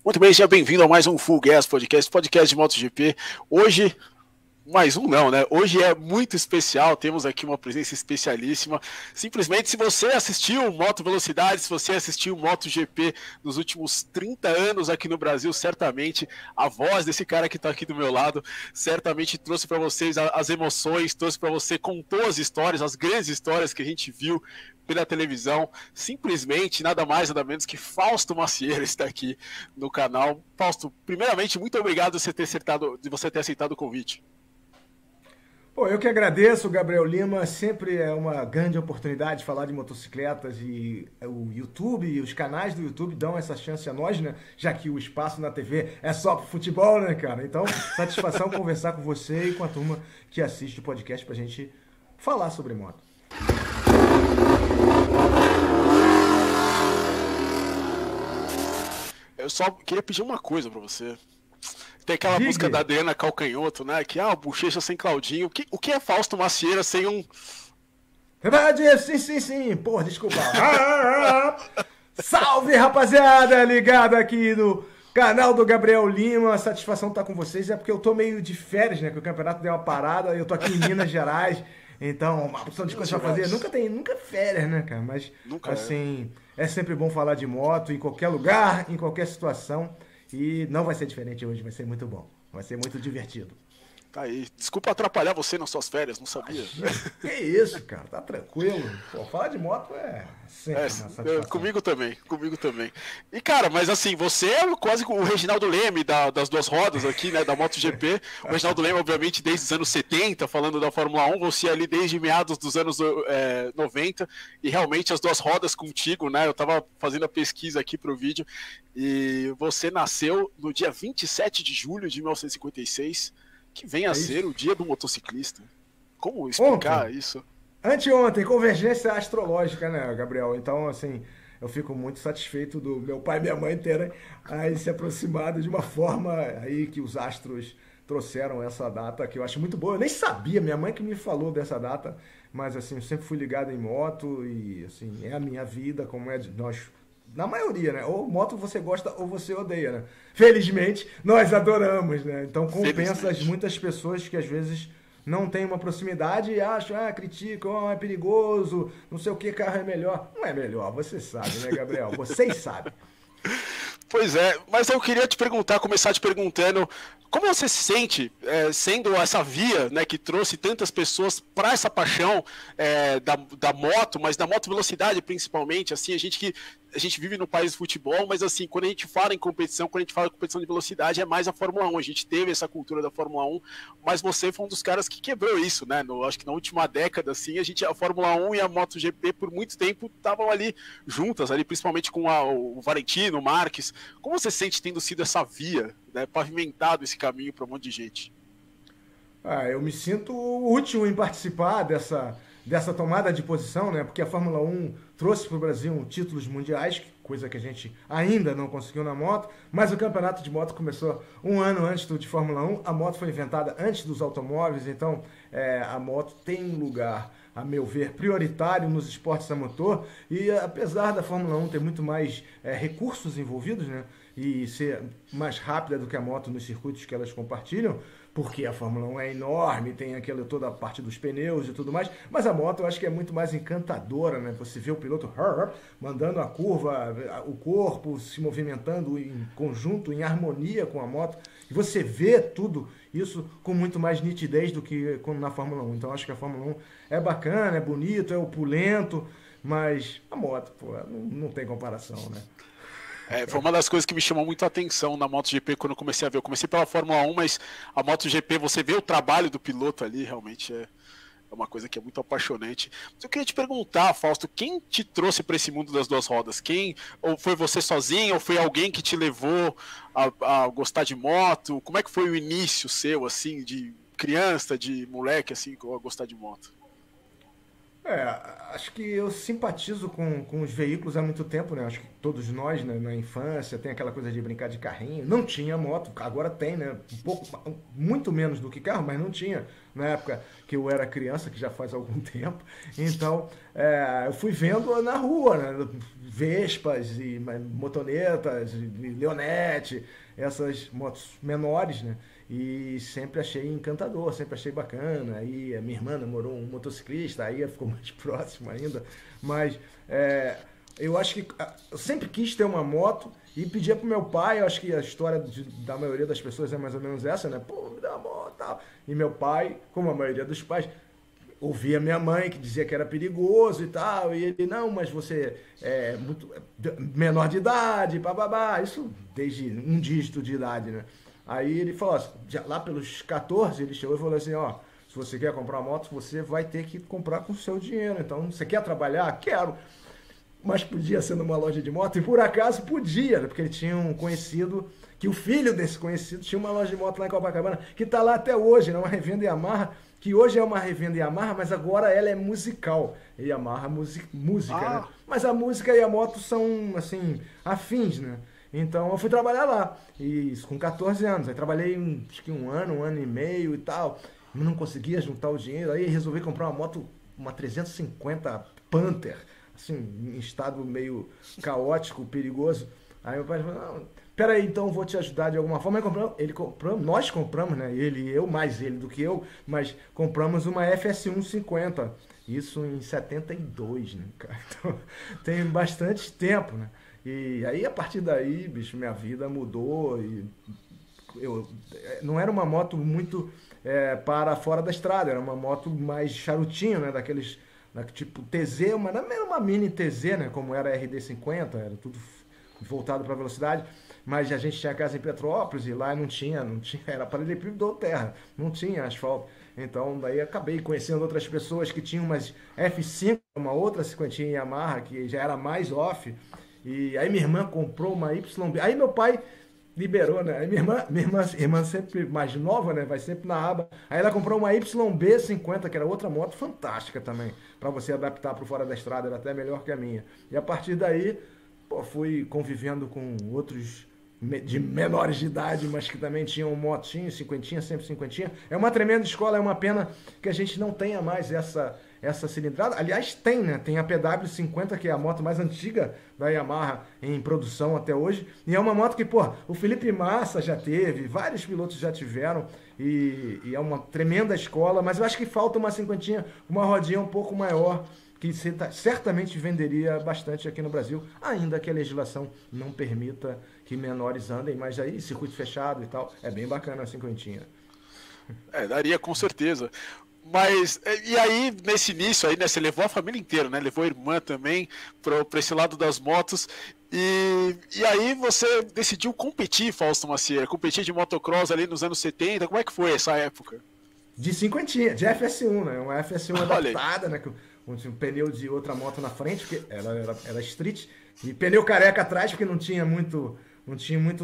Muito bem, seja bem-vindo a mais um Full Gas podcast de MotoGP. Hoje, mais um não, né? Hoje é muito especial, temos aqui uma presença especialíssima. Simplesmente, se você assistiu Moto Velocidade, se você assistiu MotoGP nos últimos 30 anos aqui no Brasil, certamente a voz desse cara que está aqui do meu lado, certamente trouxe para vocês as emoções, trouxe para você, contou as histórias, as grandes histórias que a gente viu pela televisão. Simplesmente, nada mais, nada menos que Fausto Macieira está aqui no canal. Fausto, primeiramente, muito obrigado de você ter aceitado o convite. Bom, eu que agradeço, Gabriel Lima. Sempre é uma grande oportunidade falar de motocicletas e o YouTube e os canais do YouTube dão essa chance a nós, né? Já que o espaço na TV é só pro futebol, né, cara? Então, satisfação conversar com você e com a turma que assiste o podcast pra gente falar sobre moto. Eu só queria pedir uma coisa pra você. Tem aquela Diga. música da Adriana Calcanhoto, né? Que Bochecha sem Claudinho. O que é Fausto Macieira sem um. Sim. Pô, desculpa. Salve, rapaziada! Ligado aqui no canal do Gabriel Lima. A satisfação tá com vocês. É porque eu tô meio de férias, né? Que o campeonato deu uma parada. Eu tô aqui em Minas Gerais. Então, uma opção de coisa pra fazer. Nunca é férias, né, cara? Mas, Nunca assim, é sempre bom falar de moto em qualquer lugar, em qualquer situação. E não vai ser diferente hoje, vai ser muito bom. Vai ser muito divertido. Tá aí. Desculpa atrapalhar você nas suas férias, não sabia. Que isso, cara, tá tranquilo. Pô, falar de moto é sempre uma satisfação. Comigo também. E cara, mas assim, você é quase o Reginaldo Leme das duas rodas aqui, né, da MotoGP. O Reginaldo Leme, obviamente, desde os anos 70, falando da Fórmula 1, você ali desde meados dos anos 90, e realmente as duas rodas contigo, né, eu tava fazendo a pesquisa aqui pro vídeo, e você nasceu no dia 27 de julho de 1956, que vem a ser o dia do motociclista. Como explicar isso? Anteontem, convergência astrológica, né, Gabriel? Então, assim, eu fico muito satisfeito do meu pai e minha mãe terem aí se aproximado de uma forma aí que os astros trouxeram essa data, que eu acho muito boa. Eu nem sabia, minha mãe que me falou dessa data, mas, assim, eu sempre fui ligado em moto e, assim, é a minha vida, como é de nós. Na maioria, né? Ou moto você gosta ou você odeia, né? Felizmente, nós adoramos, né? Então compensa as muitas pessoas que às vezes não têm uma proximidade e acham, criticam, é perigoso, não sei o que, carro é melhor. Não é melhor, você sabe, né, Gabriel? Vocês sabem. Pois é, mas eu queria começar te perguntando, como você se sente sendo essa via, né, que trouxe tantas pessoas para essa paixão da moto, mas da moto velocidade principalmente, assim, a gente vive no país de futebol, mas assim, quando a gente fala em competição, quando a gente fala em competição de velocidade, é mais a Fórmula 1, a gente teve essa cultura da Fórmula 1, mas você foi um dos caras que quebrou isso, né, acho que na última década, assim, a Fórmula 1 e a MotoGP por muito tempo estavam ali juntas, ali principalmente com o Valentino, o Marques. Como você sente tendo sido essa via, né, pavimentado esse caminho para um monte de gente? Eu me sinto útil em participar dessa tomada de posição, né? Porque a Fórmula 1 trouxe para o Brasil títulos mundiais, coisa que a gente ainda não conseguiu na moto, mas o campeonato de moto começou um ano antes do de Fórmula 1, a moto foi inventada antes dos automóveis, então a moto tem um lugar, a meu ver, prioritário nos esportes a motor, e apesar da Fórmula 1 ter muito mais recursos envolvidos, né? E ser mais rápida do que a moto nos circuitos que elas compartilham, porque a Fórmula 1 é enorme, tem toda a parte dos pneus e tudo mais, mas a moto eu acho que é muito mais encantadora, né? Você vê o piloto mandando a curva, o corpo se movimentando em conjunto, em harmonia com a moto, e você vê tudo isso com muito mais nitidez do que na Fórmula 1. Então eu acho que a Fórmula 1 é bacana, é bonito, é opulento, mas a moto, pô, não tem comparação, né? Foi uma das coisas que me chamou muito a atenção na MotoGP quando eu comecei a ver. Eu comecei pela Fórmula 1, mas a MotoGP, você vê o trabalho do piloto ali, realmente é uma coisa que é muito apaixonante. Mas eu queria te perguntar, Fausto, quem te trouxe para esse mundo das duas rodas? Ou foi você sozinho, ou foi alguém que te levou a gostar de moto? Como é que foi o início seu, assim, de criança, de moleque, assim, a gostar de moto? Acho que eu simpatizo com os veículos há muito tempo, né? Acho que todos nós, né, na infância, tem aquela coisa de brincar de carrinho. Não tinha moto, agora tem, né? Um pouco, muito menos do que carro, mas não tinha na época que eu era criança, que já faz algum tempo. Então, eu fui vendo na rua, né? Vespas e motonetas, e Leonete, essas motos menores, né? E sempre achei encantador, sempre achei bacana. Aí a minha irmã namorou um motociclista, aí ficou mais próximo ainda. Mas eu acho que eu sempre quis ter uma moto e pedia pro meu pai. Eu acho que a história da maioria das pessoas é mais ou menos essa, né? Pô, me dá uma moto e tal. E meu pai, como a maioria dos pais, ouvia minha mãe que dizia que era perigoso e tal, e ele, não, mas você é muito menor de idade, bababá, isso desde um dígito de idade, né? Aí ele falou assim, lá pelos 14, ele chegou e falou assim, ó, se você quer comprar uma moto, você vai ter que comprar com o seu dinheiro, então você quer trabalhar? Quero! Mas podia ser numa loja de moto, e por acaso podia, né? Porque ele tinha um conhecido, que o filho desse conhecido tinha uma loja de moto lá em Copacabana, que tá lá até hoje, né? Uma revenda Yamaha, que hoje é uma revenda Yamaha, mas agora ela é musical. Yamaha música, né? Mas a música e a moto são, assim, afins, né? Então eu fui trabalhar lá, e isso com 14 anos. Aí trabalhei acho que um ano e meio e tal, não conseguia juntar o dinheiro, aí resolvi comprar uma moto, uma 350 Panther, assim, em estado meio caótico, perigoso. Aí meu pai falou, não, peraí, então eu vou te ajudar de alguma forma. Ele comprou, nós compramos, né? Ele e eu, mais ele do que eu, mas compramos uma FS1 50. Isso em 72, né, cara? Então, tem bastante tempo, né? E aí, a partir daí, bicho, minha vida mudou. E não era uma moto muito para fora da estrada, era uma moto mais charutinho, né? Daqueles, tipo TZ, mas não era uma mini TZ, né? Como era a RD50, era tudo voltado para velocidade. Mas a gente tinha casa em Petrópolis e lá não tinha, era paralelepípedo ou terra, não tinha asfalto. Então, daí acabei conhecendo outras pessoas que tinham umas F5, uma outra cinquentinha Yamaha, que já era mais off. E aí minha irmã comprou uma YB. Aí meu pai liberou, né? Aí minha irmã sempre mais nova, né? Vai sempre na aba. Aí ela comprou uma YB 50, que era outra moto fantástica também, para você adaptar para fora da estrada, era até melhor que a minha. E a partir daí, pô, fui convivendo com outros de menores de idade, mas que também tinham motinho, cinquentinha, sempre cinquentinha. É uma tremenda escola, é uma pena que a gente não tenha mais essa cilindrada. Aliás, tem, né? Tem a PW50, que é a moto mais antiga da Yamaha em produção até hoje. E é uma moto que, pô, o Felipe Massa já teve, vários pilotos já tiveram. E é uma tremenda escola, mas eu acho que falta uma cinquentinha, uma rodinha um pouco maior, que certamente venderia bastante aqui no Brasil, ainda que a legislação não permita que menores andem, mas aí circuito fechado e tal, é bem bacana a cinquentinha. Daria com certeza. Mas, e aí, nesse início aí, né, você levou a família inteira, né, levou a irmã também para esse lado das motos, e aí você decidiu competir, Fausto Macieira, competir de motocross ali nos anos 70, como é que foi essa época? De cinquentinha, de FS1, né, uma FS1 adaptada, né, com um pneu de outra moto na frente, porque ela era street, e pneu careca atrás, porque não tinha muito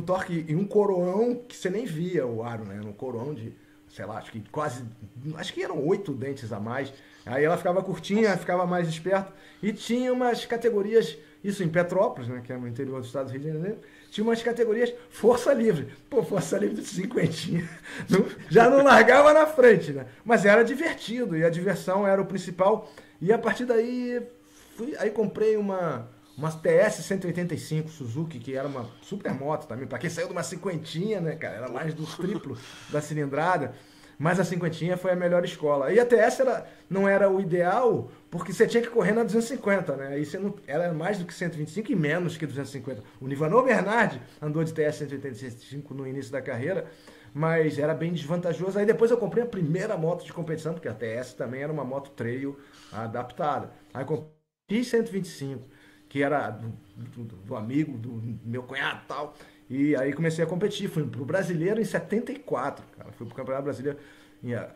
torque, e um coroão que você nem via o aro, né, um coroão de, sei lá, acho que eram 8 dentes a mais. Aí ela ficava curtinha, ficava mais esperta, e tinha umas categorias, isso em Petrópolis, né, que é no interior do estado do Rio de Janeiro, tinha umas categorias força livre. Pô, força livre de cinquentinha. Já não largava na frente, né? Mas era divertido, e a diversão era o principal. E a partir daí, aí comprei uma TS 185 Suzuki, que era uma super moto também, para quem saiu de uma cinquentinha, né, cara? Era mais do triplo da cilindrada. Mas a cinquentinha foi a melhor escola. E a TS não era o ideal, porque você tinha que correr na 250, né? Aí ela era mais do que 125 e menos que 250. O Nivanor Bernardi andou de TS 185 no início da carreira, mas era bem desvantajoso. Aí depois eu comprei a primeira moto de competição, porque a TS também era uma moto trail adaptada. Aí comprei a 125, que era do amigo, do meu cunhado e tal. E aí comecei a competir, fui pro Brasileiro em 74, cara. Fui pro Campeonato Brasileiro,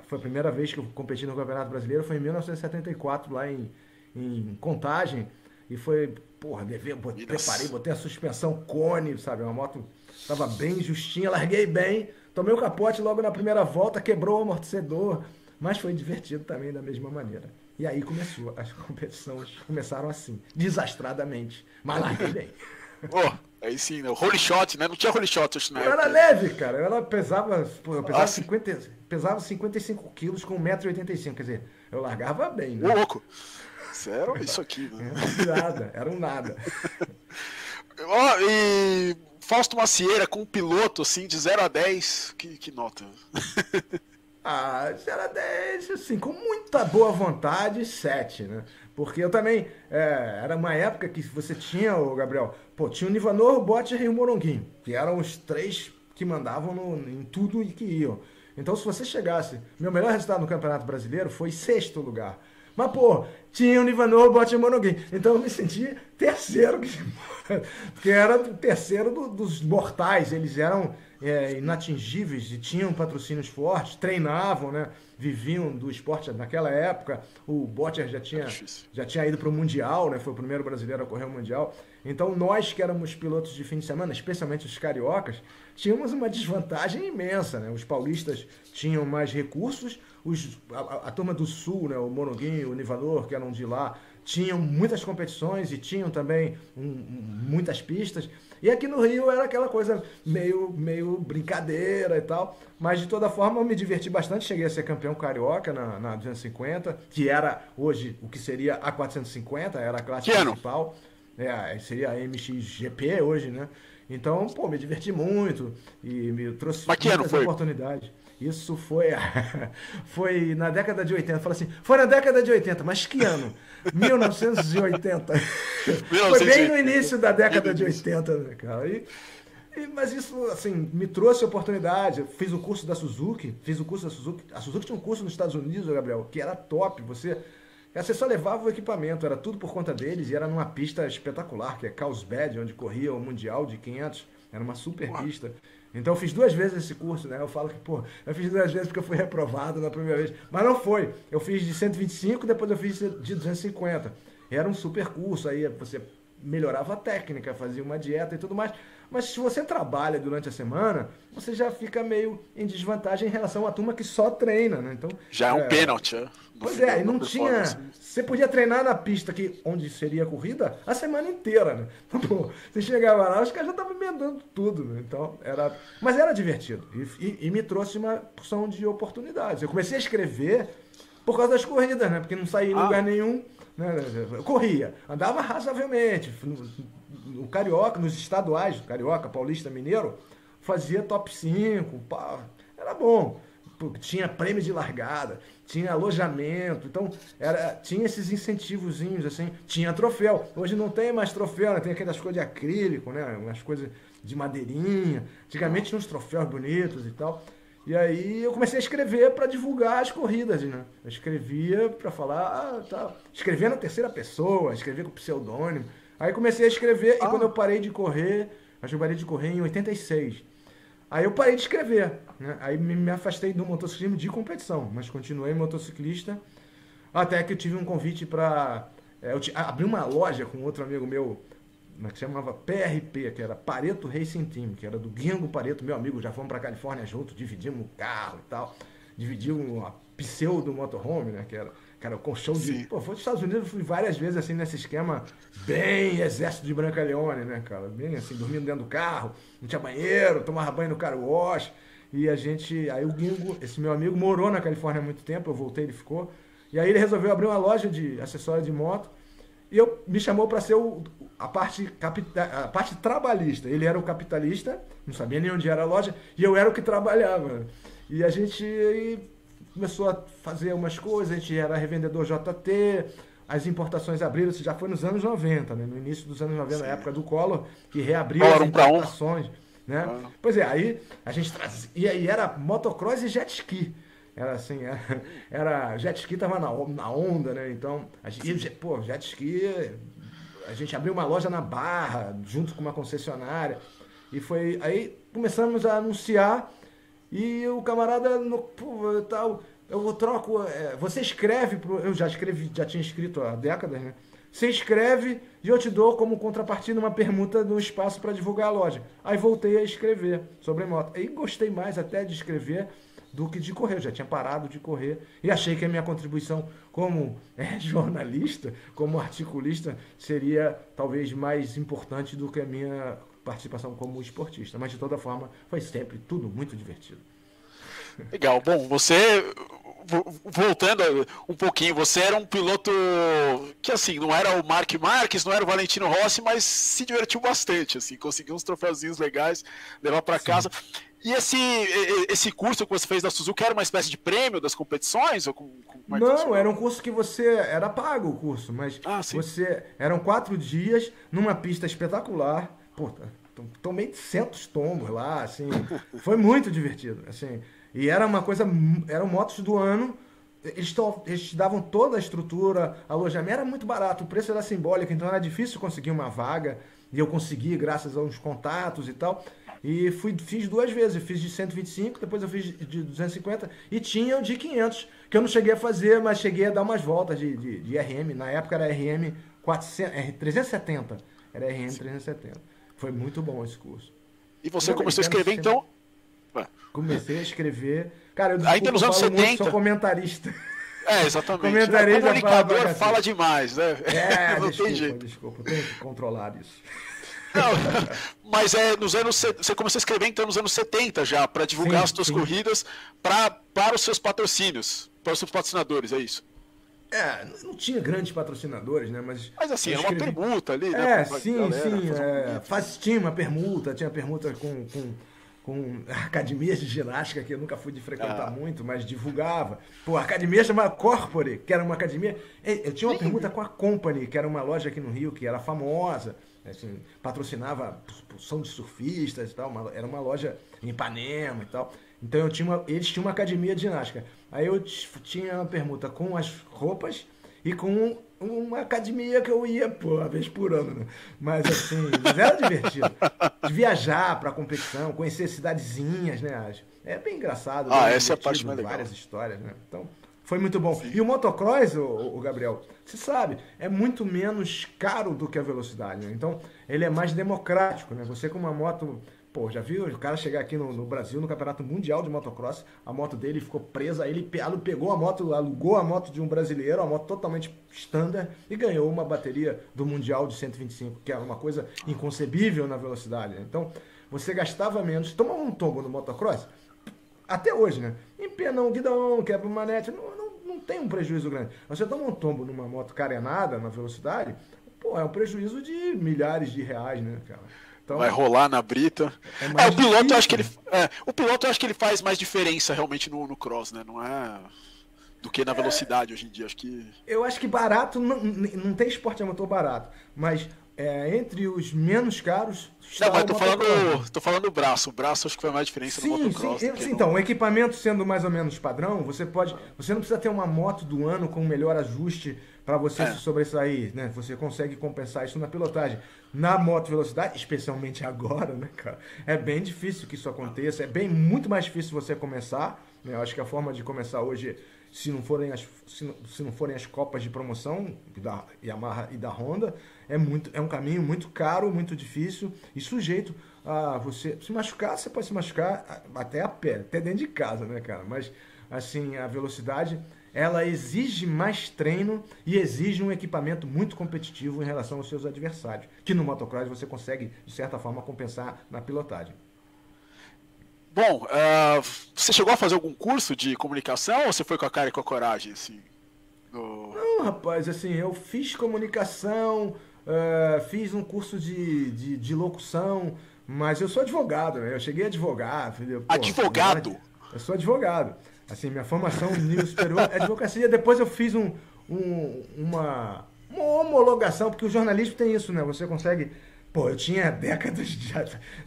foi a primeira vez que eu competi no Campeonato Brasileiro, foi em 1974, lá em Contagem. E foi, porra, preparei, botei a suspensão cone, sabe? Uma moto tava bem justinha, larguei bem, tomei o capote logo na primeira volta, quebrou o amortecedor, mas foi divertido também da mesma maneira. E aí as competições começaram assim, desastradamente, mas larguei bem. Oh, aí sim, né? O Holy Shot, né? Não tinha Holy Shot, acho, na Eu era época. leve, cara. Eu pesava, pô, eu pesava, Ah, sim. pesava 55 quilos com 1,85 m. Quer dizer, eu largava bem, Ô, né? louco. Sério? Isso aqui, né? Era um nada. Ó, e Fausto Macieira com um piloto, assim, de 0 a 10, que nota? Ah, era 10, assim, com muita boa vontade, 7, né? Porque eu também, era uma época que você tinha, o Gabriel, pô, tinha o Nivanor, o Bottas e o Moronguinho, que eram os três que mandavam em tudo e que iam. Então, se você chegasse, meu melhor resultado no Campeonato Brasileiro foi sexto lugar. Mas, pô, tinha o Nivanor, o Bottas e o Moronguinho. Então, eu me senti terceiro, porque era o terceiro dos mortais. Eles eram inatingíveis e tinham patrocínios fortes, treinavam, né? Viviam do esporte naquela época. O Bottas já tinha ido para o Mundial, né? Foi o primeiro brasileiro a correr o Mundial. Então nós que éramos pilotos de fim de semana, especialmente os cariocas, tínhamos uma desvantagem imensa, né? Os paulistas tinham mais recursos, a turma do Sul, né? O Moronguinho, o Nivanor, que eram de lá, tinham muitas competições e tinham também muitas pistas. E aqui no Rio era aquela coisa meio brincadeira e tal. Mas de toda forma eu me diverti bastante. Cheguei a ser campeão carioca na 250, que era hoje o que seria a 450, era a classe principal. Seria a MXGP hoje, né? Então, pô, me diverti muito e me trouxe muitas oportunidades. Isso foi na década de 80. Fala assim, foi na década de 80, mas que ano? 1980. Foi bem no início da década de 80, né, cara? Mas isso, assim, me trouxe oportunidade. Eu fiz o curso da Suzuki. A Suzuki tinha um curso nos Estados Unidos, Gabriel, que era top. Você só levava o equipamento, era tudo por conta deles e era numa pista espetacular, que é Carlsbad, onde corria o Mundial de 500. Era uma super pista. Então eu fiz 2 vezes esse curso, né? Eu falo que, pô, eu fiz 2 vezes porque eu fui reprovado na primeira vez. Mas não foi. Eu fiz de 125, depois eu fiz de 250. Era um super curso, aí você melhorava a técnica, fazia uma dieta e tudo mais. Mas se você trabalha durante a semana, você já fica meio em desvantagem em relação à turma que só treina, né? Então, já é um pênalti, né? Pois é, e não tinha. Você podia treinar na pista onde seria a corrida a semana inteira, né? Então, pô, você chegava lá, os caras já estavam emendando tudo, né? Então, mas era divertido. E me trouxe uma porção de oportunidades. Eu comecei a escrever por causa das corridas, né? Porque não saía em lugar nenhum. Né? Eu corria, andava razoavelmente. No Carioca, nos estaduais, Carioca, Paulista, Mineiro, fazia top 5, pá, era bom. Tinha prêmio de largada, tinha alojamento, então tinha esses incentivozinhos, assim, tinha troféu. Hoje não tem mais troféu, né? Tem aquelas coisas de acrílico, né? Umas coisas de madeirinha. Antigamente tinha uns troféus bonitos e tal. E aí eu comecei a escrever para divulgar as corridas, né? Eu escrevia para falar, escrevia na terceira pessoa, escrevia com pseudônimo. Aí comecei a escrever e quando eu parei de correr, acho que eu parei de correr em 86. Aí eu parei de escrever, né? Aí me afastei do motociclismo de competição, mas continuei motociclista, até que eu tive um convite para abrir uma loja com outro amigo meu, que chamava PRP, que era Pareto Racing Team, que era do Guingo Pareto, meu amigo, já fomos para Califórnia junto, dividimos o carro e tal, dividimos uma pseudo motorhome, né, que era com show de... Pô, foi dos Estados Unidos, eu fui várias vezes assim nesse esquema bem exército de Brancaleone, né, cara? Bem assim, dormindo dentro do carro, não tinha banheiro, tomava banho no car wash. E aí o Guingo, esse meu amigo, morou na Califórnia há muito tempo, eu voltei, ele ficou. E aí ele resolveu abrir uma loja de acessório de moto. E me chamou para ser a parte trabalhista. Ele era o capitalista, não sabia nem onde era a loja, e eu era o que trabalhava. E a gente começou a fazer umas coisas, a gente era revendedor JT, as importações abriram, isso já foi nos anos 90, né? No início dos anos 90, na época do Collor, que reabriu as importações. Né? Pois é, aí a gente trazia, e aí era motocross e jet ski. Era assim, era jet ski tava na onda, né? Então, jet ski, a gente abriu uma loja na Barra, junto com uma concessionária. E foi, aí começamos a anunciar. E o camarada, tal, eu troco, você escreve, eu já tinha escrito há décadas, né? Você escreve e eu te dou como contrapartida uma permuta do espaço para divulgar a loja. Aí voltei a escrever sobre moto. Aí gostei mais até de escrever do que de correr. Eu já tinha parado de correr e achei que a minha contribuição como jornalista, como articulista, seria talvez mais importante do que a minha participação como esportista. Mas, de toda forma, foi sempre tudo muito divertido. Legal. Bom, voltando um pouquinho, você era um piloto que, assim, não era o Marc Marques, não era o Valentino Rossi, mas se divertiu bastante, assim, conseguiu uns troféuzinhos legais, levar para casa. E esse curso que você fez da Suzuka era uma espécie de prêmio das competições? Não, era um curso que era pago o curso, mas eram 4 dias numa pista espetacular. Pô, tomei 100 tombos lá, assim, foi muito divertido, assim. E era uma coisa, eram motos do ano, eles te davam toda a estrutura, alojamento, era muito barato, o preço era simbólico, então era difícil conseguir uma vaga, e eu consegui graças a uns contatos e tal, e fiz 2 vezes, fiz de 125, depois eu fiz de 250, e tinha o de 500, que eu não cheguei a fazer, mas cheguei a dar umas voltas de RM, na época era RM 370, era RM 370, foi muito bom esse curso. E você começou a escrever então... Comecei a escrever. Cara, eu ainda nos anos 70. Sou comentarista. Exatamente. Comentarista. O comunicador fala demais, né? Não tem jeito. Desculpa, tenho que controlar isso. Não, mas você começou a escrever então nos anos 70 já, para divulgar as suas corridas para os seus patrocínios, para os seus patrocinadores, é isso? Não tinha grandes patrocinadores, né? Mas assim, era uma permuta ali, né? Tinha uma permuta, com academias de ginástica que eu nunca fui de frequentar muito, mas divulgava. Pô, a academia chamada Corpore, que era uma academia... Eu tinha uma permuta com a Company, que era uma loja aqui no Rio, que era famosa, assim, patrocinava expulsão de surfistas e tal, era uma loja em Ipanema e tal. Então eles tinham uma academia de ginástica. Aí eu tinha uma permuta com as roupas e com uma academia que eu ia, uma vez por ano, né? Mas assim, era divertido. De viajar pra competição, conhecer cidadezinhas, né? É bem engraçado. Essa é a parte mais legal. Várias histórias, né? Então, foi muito bom. Sim. E o motocross, o Gabriel, você sabe, é muito menos caro do que a velocidade, né? Então, ele é mais democrático, né? Você com uma moto... Pô, já viu o cara chegar aqui no Brasil, no Campeonato Mundial de Motocross, a moto dele ficou presa, ele pegou a moto, alugou a moto de um brasileiro, a moto totalmente standard, e ganhou uma bateria do Mundial de 125, que era uma coisa inconcebível na velocidade, né? Então, você gastava menos, tomava um tombo no motocross, até hoje, né? Empena um guidão, quebra uma manete, não tem um prejuízo grande. Você toma um tombo numa moto carenada, na velocidade, é um prejuízo de milhares de reais, né, cara? Então, vai rolar na brita. O piloto, eu acho que ele faz mais diferença realmente no cross, né? Não é do que na velocidade hoje em dia. Eu acho que barato, não tem esporte a motor barato, mas entre os menos caros... Não, mas tô falando do braço. O braço acho que faz mais diferença no motocross. Então, o equipamento sendo mais ou menos padrão, você não precisa ter uma moto do ano com melhor ajuste para você se sobressair, né? Você consegue compensar isso na pilotagem. Na moto velocidade, especialmente agora, né, cara? É bem difícil que isso aconteça. Muito mais difícil você começar, né? Eu acho que a forma de começar hoje, se não forem as copas de promoção da Yamaha e da Honda, é um caminho muito caro, muito difícil e sujeito a você se machucar. Você pode se machucar até a pé, até dentro de casa, né, cara? Mas, assim, a velocidade... ela exige mais treino e exige um equipamento muito competitivo em relação aos seus adversários, que no motocross você consegue, de certa forma, compensar na pilotagem. Bom, você chegou a fazer algum curso de comunicação ou você foi com a cara e com a coragem? Assim, Não, rapaz, assim, eu fiz comunicação, fiz um curso de locução, mas eu sou advogado, né? Eu cheguei a advogar. Advogado? Eu sou advogado. Assim, minha formação no nível superior é advocacia. Depois eu fiz uma homologação, porque o jornalismo tem isso, né? Você consegue... eu tinha décadas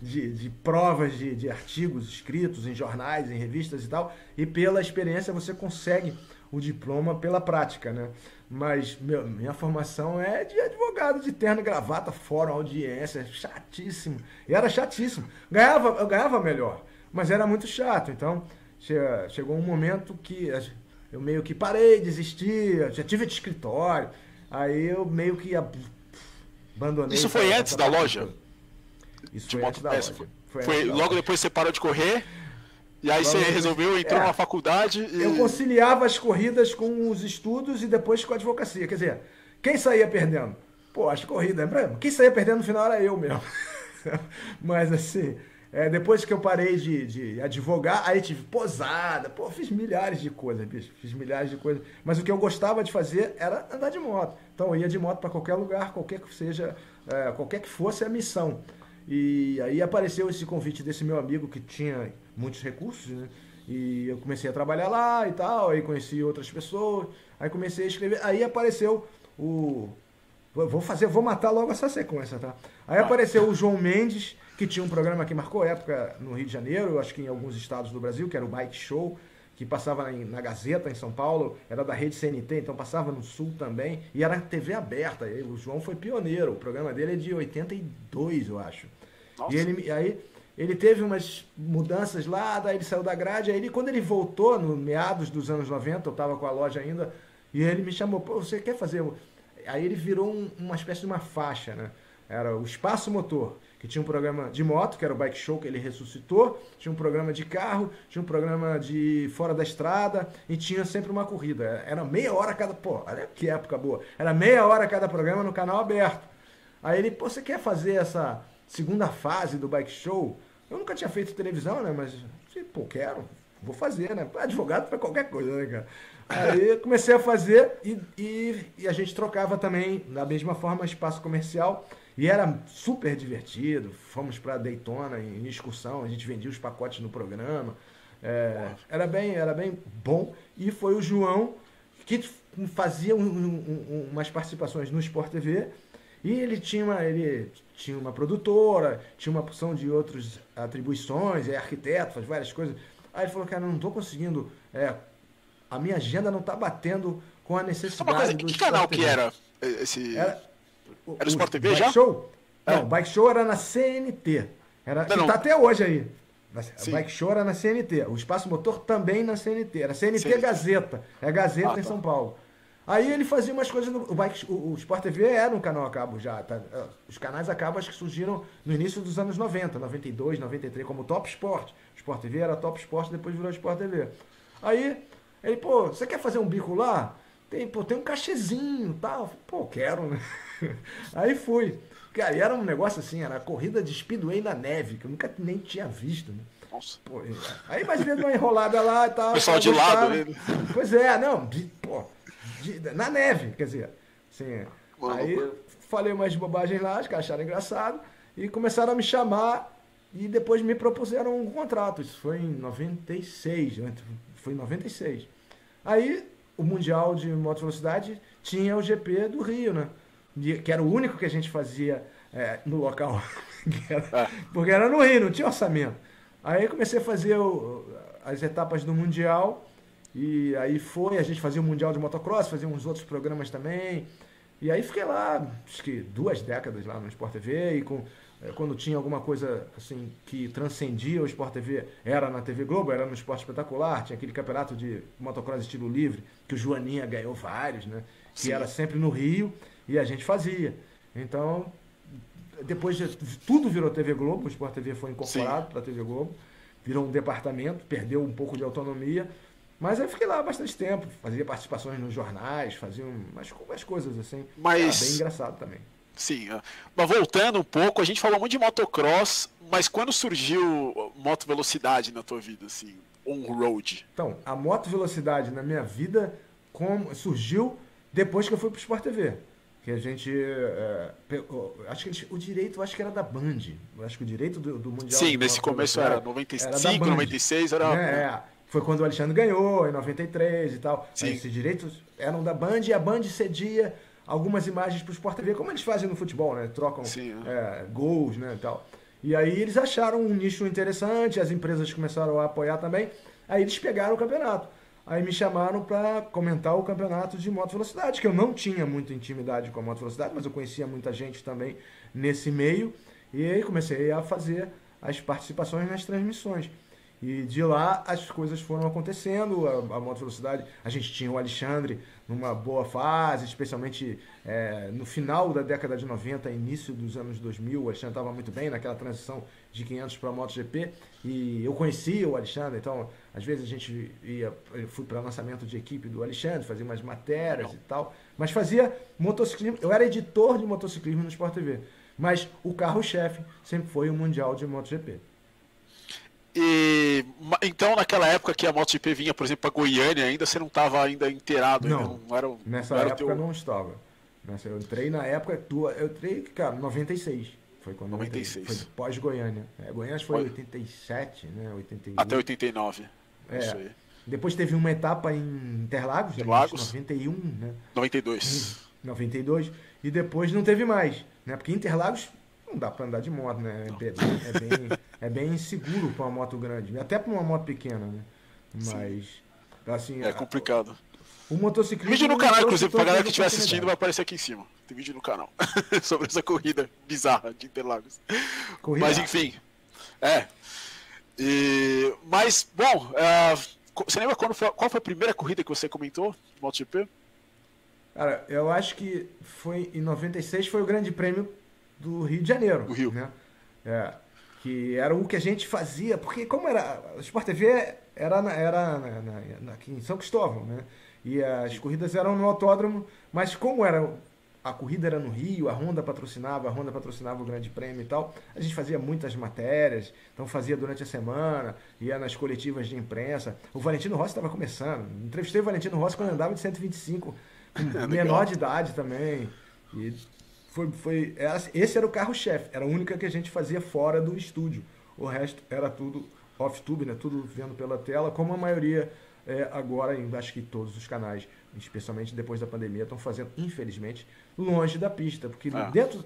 de provas de artigos escritos em jornais, em revistas e tal, e pela experiência você consegue o diploma pela prática, né? Mas minha formação é de advogado, de terno e gravata, fórum, audiência, chatíssimo. E era chatíssimo. Eu ganhava melhor, mas era muito chato, então... Chegou um momento que eu meio que parei, desisti, já tive de escritório, aí eu meio que abandonei. Isso foi antes da loja? Isso foi antes da loja. Foi logo depois que você parou de correr? E aí você resolveu, entrou na faculdade e... Eu conciliava as corridas com os estudos e depois com a advocacia. Quer dizer, quem saía perdendo? Pô, as corridas, quem saía perdendo no final era eu mesmo. Mas assim, depois que eu parei de advogar, aí tive posada, fiz milhares de coisas, bicho, fiz milhares de coisas. Mas o que eu gostava de fazer era andar de moto. Então eu ia de moto para qualquer lugar, qualquer que fosse a missão. E aí apareceu esse convite desse meu amigo que tinha muitos recursos, né? E eu comecei a trabalhar lá e tal, aí conheci outras pessoas, aí comecei a escrever, aí apareceu o... Vou matar logo essa sequência, tá? Aí apareceu o João Mendes, que tinha um programa que marcou época no Rio de Janeiro, acho que em alguns estados do Brasil, que era o Bike Show, que passava na Gazeta, em São Paulo, era da rede CNT, então passava no Sul também, e era TV aberta, e o João foi pioneiro, o programa dele é de 82, eu acho. Nossa. E aí ele teve umas mudanças lá, daí ele saiu da grade, aí quando ele voltou, no meados dos anos 90, eu estava com a loja ainda, e ele me chamou, você quer fazer... Aí ele virou uma espécie de uma faixa, né? Era o Espaço Motor, que tinha um programa de moto, que era o Bike Show, que ele ressuscitou, tinha um programa de carro, tinha um programa de fora da estrada, e tinha sempre uma corrida. Era meia hora cada... olha que época boa. Era meia hora cada programa no canal aberto. Aí ele, você quer fazer essa segunda fase do Bike Show? Eu nunca tinha feito televisão, né? Mas, quero, vou fazer, né? Advogado para qualquer coisa, né, cara? Aí comecei a fazer e a gente trocava também, da mesma forma, espaço comercial. E era super divertido. Fomos para Daytona em excursão, a gente vendia os pacotes no programa. Era bem bom. E foi o João que fazia umas participações no Sport TV. E ele tinha uma produtora, tinha uma porção de outras atribuições, arquiteto, faz várias coisas. Aí ele falou, cara, não estou conseguindo... a minha agenda não está batendo com a necessidade do que canal que era esse... Era o Sport TV Bike já? Show? Não, o Bike Show era na CNT. Está até hoje aí. O Bike Show era na CNT. O Espaço Motor também na CNT. Era CNT Gazeta. É Gazeta em São Paulo. Aí ele fazia umas coisas... O Sport TV era um canal a cabo já. Tá? Os canais a cabo acho que surgiram no início dos anos 90, 92, 93, como Top Sport. O Sport TV era Top Sport, depois virou Sport TV. Aí... Ele, você quer fazer um bico lá? Tem um cachezinho e tal. Quero, né? Aí fui. Cara, e era um negócio assim, era a corrida de speedway na neve, que eu nunca nem tinha visto, né? Nossa. Aí mais vendo uma enrolada lá e tal. Pessoal de lado, né? Pois na neve, quer dizer. Assim, aí falei umas bobagens lá, os caras acharam engraçado, e começaram a me chamar, e depois me propuseram um contrato. Isso foi em 96, né? Foi em 96. Aí, o Mundial de Moto Velocidade tinha o GP do Rio, né? Que era o único que a gente fazia no local. Porque era no Rio, não tinha orçamento. Aí comecei a fazer as etapas do Mundial. E aí a gente fazia o Mundial de Motocross, fazia uns outros programas também. E aí fiquei lá, acho que 2 décadas lá no Sport TV, e quando tinha alguma coisa assim que transcendia o Sport TV, era na TV Globo, era no Esporte Espetacular, tinha aquele campeonato de motocross estilo livre, que o Joaninha ganhou vários, né? Que Sim. Era sempre no Rio, e a gente fazia. Então, depois tudo virou TV Globo, o Sport TV foi incorporado para a TV Globo, virou um departamento, perdeu um pouco de autonomia, mas aí fiquei lá bastante tempo, fazia participações nos jornais, fazia umas coisas assim, era bem engraçado também. Sim, mas voltando um pouco, a gente falou muito de motocross, mas quando surgiu moto velocidade na tua vida, assim, on-road? Então, a moto velocidade na minha vida surgiu depois que eu fui pro Sport TV. Que a gente, acho que o direito, acho que era da Band, acho que o direito do Mundial... Sim, nesse começo era 95, 96, era... Foi quando o Alexandre ganhou, em 93 e tal. Esses direitos eram da Band, e a Band cedia algumas imagens para o Sport TV, como eles fazem no futebol, né? Trocam gols, né, e tal. E aí eles acharam um nicho interessante, as empresas começaram a apoiar também, aí eles pegaram o campeonato. Aí me chamaram para comentar o campeonato de moto velocidade, que eu não tinha muita intimidade com a moto velocidade, mas eu conhecia muita gente também nesse meio, e aí comecei a fazer as participações nas transmissões. E de lá as coisas foram acontecendo, a moto velocidade, a gente tinha o Alexandre numa boa fase, especialmente no final da década de 90, início dos anos 2000, o Alexandre estava muito bem naquela transição de 500 para MotoGP, e eu conhecia o Alexandre, então às vezes a gente eu fui para lançamento de equipe do Alexandre, fazia umas matérias e tal, mas fazia motociclismo, eu era editor de motociclismo no Sport TV, mas o carro-chefe sempre foi o Mundial de MotoGP. E então naquela época que a MotoGP vinha, por exemplo, para Goiânia, ainda você não estava ainda inteirado, Não, ainda não era, nessa não era época não estava. Eu entrei na época, eu entrei, cara, 96. Foi quando 96. Foi pós-Goiânia. Goiânia foi 87, né? 88. Até 89. Isso aí. Depois teve uma etapa em Interlagos, Interlagos. 91, né? 92. 92. E depois não teve mais, né? Porque Interlagos não dá para andar de moto, né? É bem inseguro para uma moto grande, até para uma moto pequena, né? Mas, assim... É complicado. O motociclismo... Vídeo no canal, inclusive, pra galera que estiver assistindo, vai aparecer aqui em cima. Tem vídeo no canal sobre essa corrida bizarra de Interlagos. Mas, enfim. Mas, bom, você lembra qual foi a primeira corrida que você comentou de MotoGP? Cara, eu acho que foi em 96, foi o Grande Prêmio do Rio de Janeiro. Do Rio. Né? Que era o que a gente fazia, porque como era... O Sport TV era aqui em São Cristóvão, né? E as corridas eram no autódromo, mas como a corrida era no Rio, a Honda patrocinava o Grande Prêmio e tal, a gente fazia muitas matérias, então fazia durante a semana, ia nas coletivas de imprensa. O Valentino Rossi estava começando, entrevistei o Valentino Rossi quando andava de 125, com menor de idade também, e esse era o carro-chefe, era a única que a gente fazia fora do estúdio, o resto era tudo off-tube, né? Tudo vendo pela tela, como a maioria agora, acho que todos os canais, especialmente depois da pandemia, estão fazendo, infelizmente, longe da pista, porque perto,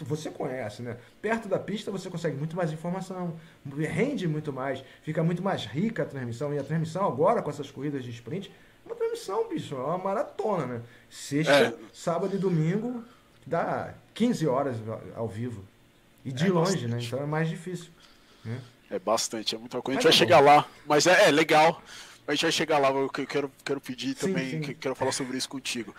você conhece, né? Perto da pista você consegue muito mais informação, rende muito mais, fica muito mais rica a transmissão, e a transmissão agora, com essas corridas de sprint, é uma transmissão, bicho, é uma maratona, né? Sexta, sábado e domingo, dá 15 horas ao vivo, e de longe, bastante, né? Então é mais difícil, né? É bastante, é muita coisa. A gente vai chegar lá, mas é legal. A gente vai chegar lá, eu quero pedir também, quero falar sobre isso contigo.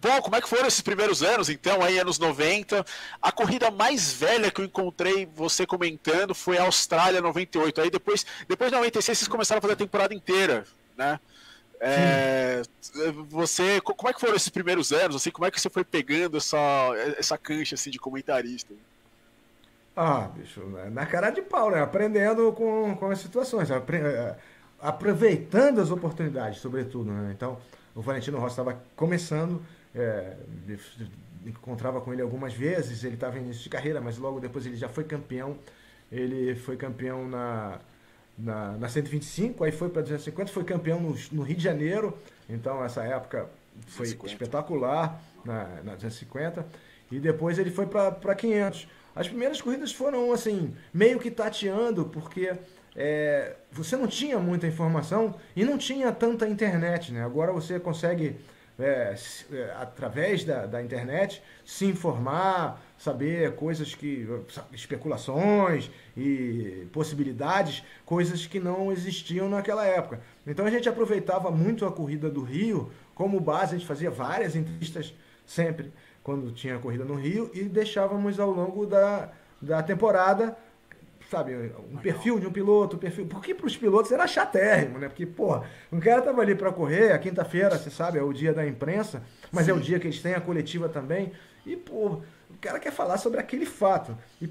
Bom, como é que foram esses primeiros anos, então, aí anos 90? A corrida mais velha que eu encontrei você comentando foi a Austrália 98. Aí depois de 96 vocês começaram a fazer a temporada inteira, né? Como é que foram esses primeiros anos? Assim, como é que você foi pegando essa cancha assim, de comentarista? Bicho, na cara de pau, né? Aprendendo com as situações, aproveitando as oportunidades, sobretudo, né? Então, o Valentino Rossi estava começando, encontrava com ele algumas vezes, ele estava em início de carreira, mas logo depois ele já foi campeão. Ele foi campeão na 125, aí foi para 250, foi campeão no Rio de Janeiro, então essa época foi 250. Espetacular na 250, e depois ele foi para 500. As primeiras corridas foram assim, meio que tateando, porque você não tinha muita informação e não tinha tanta internet, né? Agora você consegue, através da internet, se informar, saber coisas especulações e possibilidades, coisas que não existiam naquela época. Então a gente aproveitava muito a corrida do Rio como base, a gente fazia várias entrevistas sempre quando tinha corrida no Rio e deixávamos ao longo da temporada, sabe, um perfil de um piloto, porque para os pilotos era chatérrimo, né? Porque, porra, o cara tava ali para correr, a quinta-feira, você sabe, é o dia da imprensa, mas é o dia que eles têm a coletiva também, e, pô, o cara quer falar sobre aquele fato. E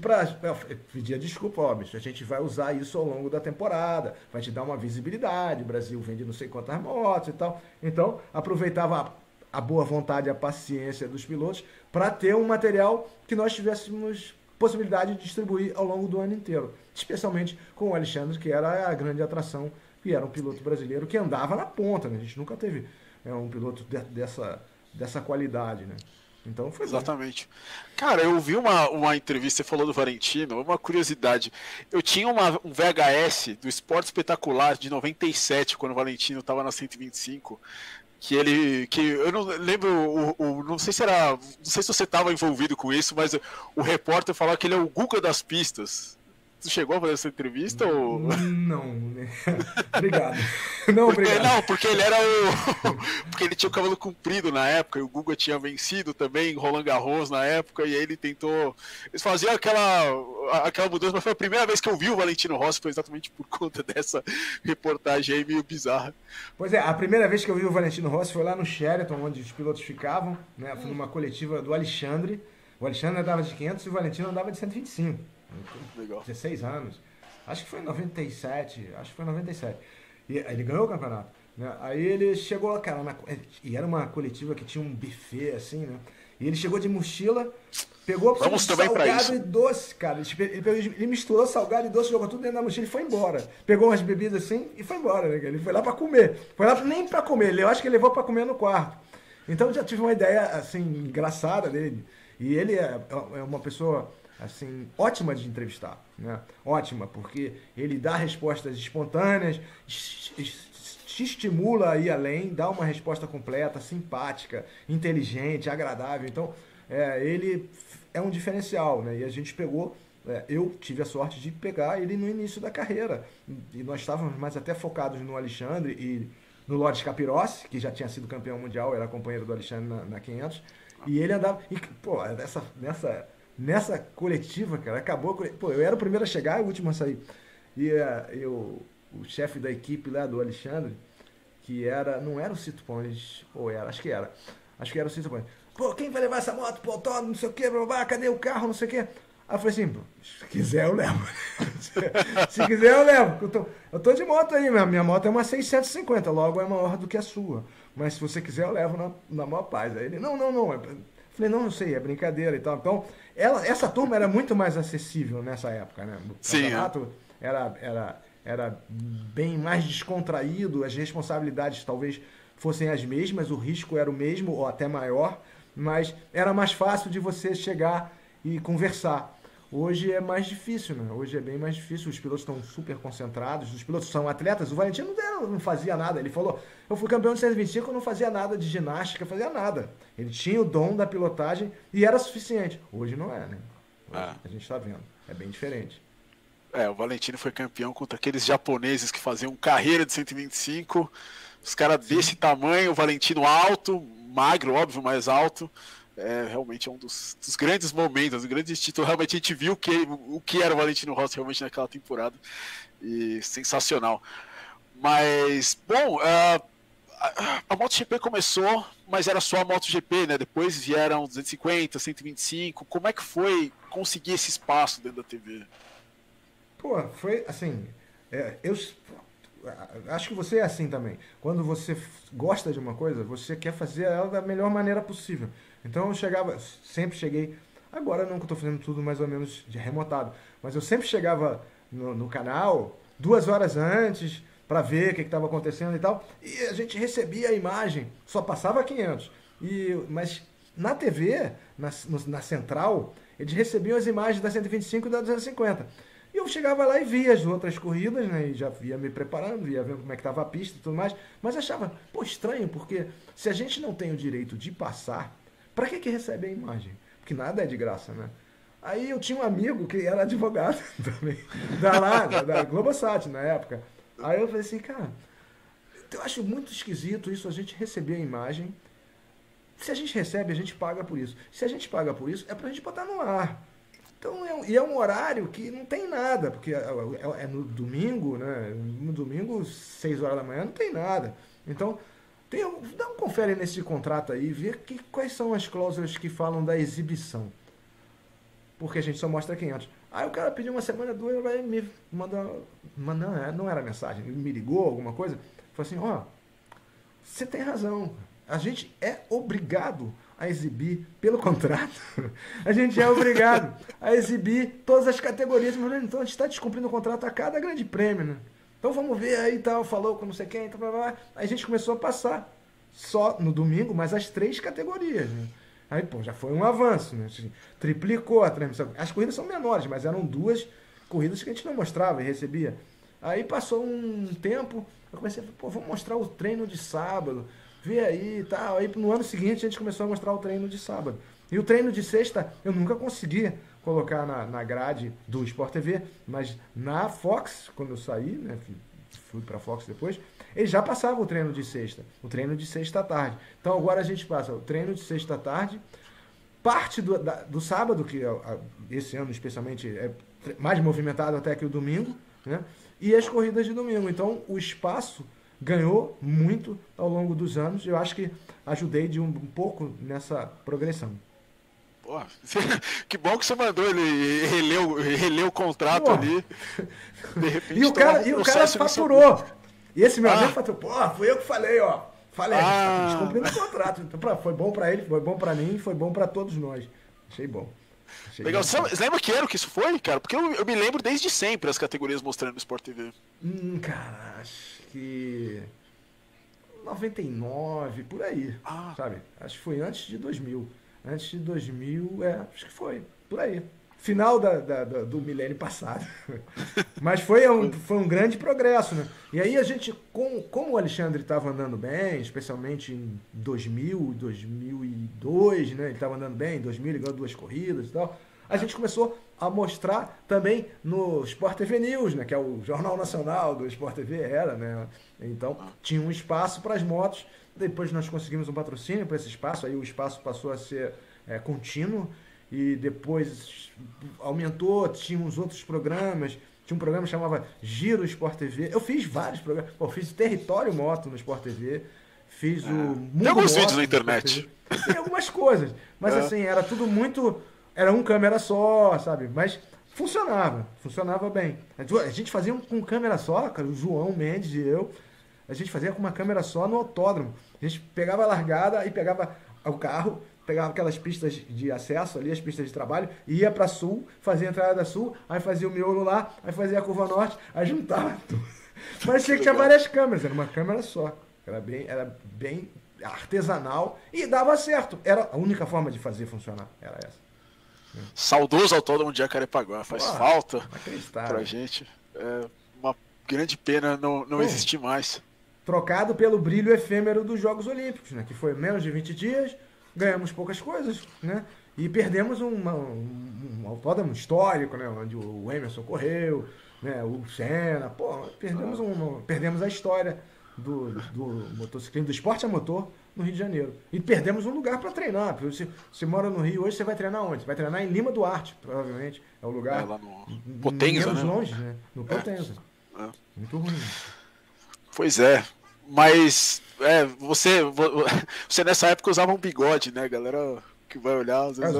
pedir desculpa, bicho, a gente vai usar isso ao longo da temporada, vai te dar uma visibilidade, o Brasil vende não sei quantas motos e tal. Então, aproveitava a boa vontade e a paciência dos pilotos para ter um material que nós tivéssemos possibilidade de distribuir ao longo do ano inteiro, especialmente com o Alexandre, que era a grande atração, que era um piloto brasileiro que andava na ponta, né? A gente nunca teve um piloto dessa qualidade, né? Então foi exatamente. Bom. Cara, eu vi uma entrevista, você falou do Valentino, uma curiosidade. Eu tinha um VHS do Esporte Espetacular de 97, quando o Valentino estava na 125, que eu não lembro, não sei se você estava envolvido com isso, mas o repórter falava que ele é o Guga das pistas. Tu chegou a fazer essa entrevista ou... Não, obrigado. Não, obrigado. Não, porque ele era o... porque ele tinha o cabelo comprido na época, e o Guga tinha vencido também, Roland Garros na época, e aí ele tentou... Eles faziam aquela mudança, mas foi a primeira vez que eu vi o Valentino Rossi, foi exatamente por conta dessa reportagem aí meio bizarra. Pois é, a primeira vez que eu vi o Valentino Rossi foi lá no Sheraton, onde os pilotos ficavam, né? Foi numa coletiva do Alexandre. O Alexandre andava de 500 e o Valentino andava de 125. Legal. 16 anos. Acho que foi em 97. E aí ele ganhou o campeonato. Né? Aí ele chegou, cara, e era uma coletiva que tinha um buffet, assim, né? E ele chegou de mochila, pegou salgado e doce, cara. Ele misturou salgado e doce, jogou tudo dentro da mochila e foi embora. Pegou umas bebidas assim e foi embora, né? Ele foi lá pra comer. Foi lá nem pra comer, eu acho que ele levou pra comer no quarto. Então eu já tive uma ideia, assim, engraçada dele. E ele é uma pessoa, assim, ótima de entrevistar, né? Ótima, porque ele dá respostas espontâneas, te estimula a ir além, dá uma resposta completa, simpática, inteligente, agradável. Então, ele é um diferencial, né? E a gente pegou, eu tive a sorte de pegar ele no início da carreira. E nós estávamos mais até focados no Alexandre e no Loris Capirossi, que já tinha sido campeão mundial, era companheiro do Alexandre na 500. E ele andava... E, pô, nessa coletiva, cara, acabou... Pô, eu era o primeiro a chegar e o último a sair. E o chefe da equipe lá do Alexandre, que não era o Cito Pons, ou era, acho que era o Cito Pons. Pô, quem vai levar essa moto pro autódromo, não sei o que, cadê o carro, não sei o que. Aí eu falei assim, se quiser eu levo. Se quiser eu levo. Eu tô de moto aí, minha moto é uma 650, logo é maior do que a sua. Mas se você quiser eu levo na maior paz. Aí ele, não. Eu falei, não sei, é brincadeira e tal. Então, essa turma era muito mais acessível nessa época, né? O campeonato era bem mais descontraído, as responsabilidades talvez fossem as mesmas, o risco era o mesmo ou até maior, mas era mais fácil de você chegar e conversar. Hoje é mais difícil, né? Hoje é bem mais difícil, os pilotos estão super concentrados, os pilotos são atletas, o Valentino não fazia nada, ele falou, eu fui campeão de 125, eu não fazia nada de ginástica, fazia nada. Ele tinha o dom da pilotagem e era suficiente. Hoje não é, né? Hoje a gente está vendo, é bem diferente. O Valentino foi campeão contra aqueles japoneses que faziam carreira de 125, os caras desse tamanho, o Valentino alto, magro, óbvio, mais alto. Realmente é um dos grandes momentos, dos grandes títulos. Realmente a gente viu o que era o Valentino Rossi realmente naquela temporada. E sensacional. Mas, bom, a MotoGP começou, mas era só a MotoGP, né? Depois vieram 250, 125. Como é que foi conseguir esse espaço dentro da TV? Pô, foi assim, eu acho que você é assim também. Quando você gosta de uma coisa, você quer fazer ela da melhor maneira possível. Então eu sempre cheguei, agora não que eu estou fazendo tudo mais ou menos de remotado, mas eu sempre chegava no canal 2 horas antes para ver o que estava acontecendo e tal, e a gente recebia a imagem, só passava 500. Mas na TV, na central, eles recebiam as imagens da 125 e da 250. E eu chegava lá e via as outras corridas, né? E já ia me preparando, ia vendo como é que estava a pista e tudo mais. Mas achava, estranho, porque se a gente não tem o direito de passar, para que recebe a imagem? Porque nada é de graça, né? Aí eu tinha um amigo que era advogado também, da Globosat na época. Aí eu falei assim, cara, eu acho muito esquisito isso, a gente receber a imagem. Se a gente recebe, a gente paga por isso. Se a gente paga por isso, é pra gente botar no ar. Então, é um horário que não tem nada, porque é no domingo, né? No domingo, 6 horas da manhã, não tem nada. Então, dá um confere nesse contrato aí, vê quais são as cláusulas que falam da exibição. Porque a gente só mostra 500. Aí o cara pediu uma semana, 2, vai me mandar... Não era mensagem, ele me ligou, alguma coisa. Falou assim, você tem razão. A gente é obrigado a exibir, pelo contrato, a gente é obrigado a exibir todas as categorias. Mas, então a gente está descumprindo o contrato a cada grande prêmio, né? Então vamos ver aí, tal, falou com não sei quem, tal, aí a gente começou a passar só no domingo, mas as 3 categorias, né? Aí, já foi um avanço, né? Triplicou a transmissão. As corridas são menores, mas eram 2 corridas que a gente não mostrava e recebia. Aí passou um tempo, eu comecei a falar, vamos mostrar o treino de sábado, vê aí e tal. Aí no ano seguinte a gente começou a mostrar o treino de sábado. E o treino de sexta eu nunca consegui colocar na grade do Sport TV, mas na Fox, quando eu saí, né, fui para a Fox depois, ele já passava o treino de sexta à tarde. Então agora a gente passa o treino de sexta à tarde, parte do sábado, que esse ano especialmente é mais movimentado até que o domingo, né? E as corridas de domingo. Então o espaço ganhou muito ao longo dos anos. Eu acho que ajudei de um pouco nessa progressão. Pô, que bom que você mandou ele reler o contrato ali. De repente, e o cara faturou. E esse meu amigo faturou. Pô, fui eu que falei, ó. Falei, a gente cumprindo o contrato. Então, foi bom pra ele, foi bom pra mim, foi bom pra todos nós. Achei bom. Legal. Você lembra que ano que isso foi, cara? Porque eu me lembro desde sempre as categorias mostrando no Sport TV. Cara, acho que 99, por aí, sabe? Acho que foi antes de 2000. Antes de 2000, acho que foi, por aí. Final do milênio passado. Mas foi um grande progresso, né? E aí a gente, como o Alexandre estava andando bem, especialmente em 2000, 2002, né? Ele estava andando bem, em 2000 ele ganhou 2 corridas e tal. A gente começou a mostrar também no Sport TV News, né? Que é o Jornal Nacional do Sport TV, né? Então tinha um espaço para as motos. Depois nós conseguimos um patrocínio para esse espaço, aí o espaço passou a ser contínuo e depois aumentou, tinha uns outros programas, tinha um programa que chamava Giro Sport TV, eu fiz vários programas, fiz Território Moto no Sport TV, fiz o Mundo tem alguns Moto vídeos na internet. Tem algumas coisas, mas assim, era tudo muito, era um câmera só, sabe, mas funcionava bem. A gente fazia com câmera só, cara, o João Mendes e eu, a gente fazia com uma câmera só no autódromo. A gente pegava a largada e pegava o carro, pegava aquelas pistas de acesso ali, as pistas de trabalho, ia pra Sul, fazia a entrada da Sul, aí fazia o miolo lá, aí fazia a curva norte, aí juntava tudo. Parecia que tinha várias câmeras, era uma câmera só. Era bem artesanal e dava certo. Era a única forma de fazer funcionar, era essa. Saudoso Autódromo de Jacarepaguá, faz falta pra gente. gente. É uma grande pena não existir mais. Trocado pelo brilho efêmero dos Jogos Olímpicos, né? Que foi menos de 20 dias, ganhamos poucas coisas, né? E perdemos um autódromo histórico, né? Onde o Emerson correu, né? O Senna, perdemos a história do motociclismo, do esporte a motor no Rio de Janeiro. E perdemos um lugar para treinar. Porque você mora no Rio hoje, você vai treinar onde? Você vai treinar em Lima Duarte, provavelmente. É o lugar lá no Potenza, menos né? longe, né? No Potenza. Muito ruim. Pois é, mas você nessa época usava um bigode, né, galera que vai olhar às vezes.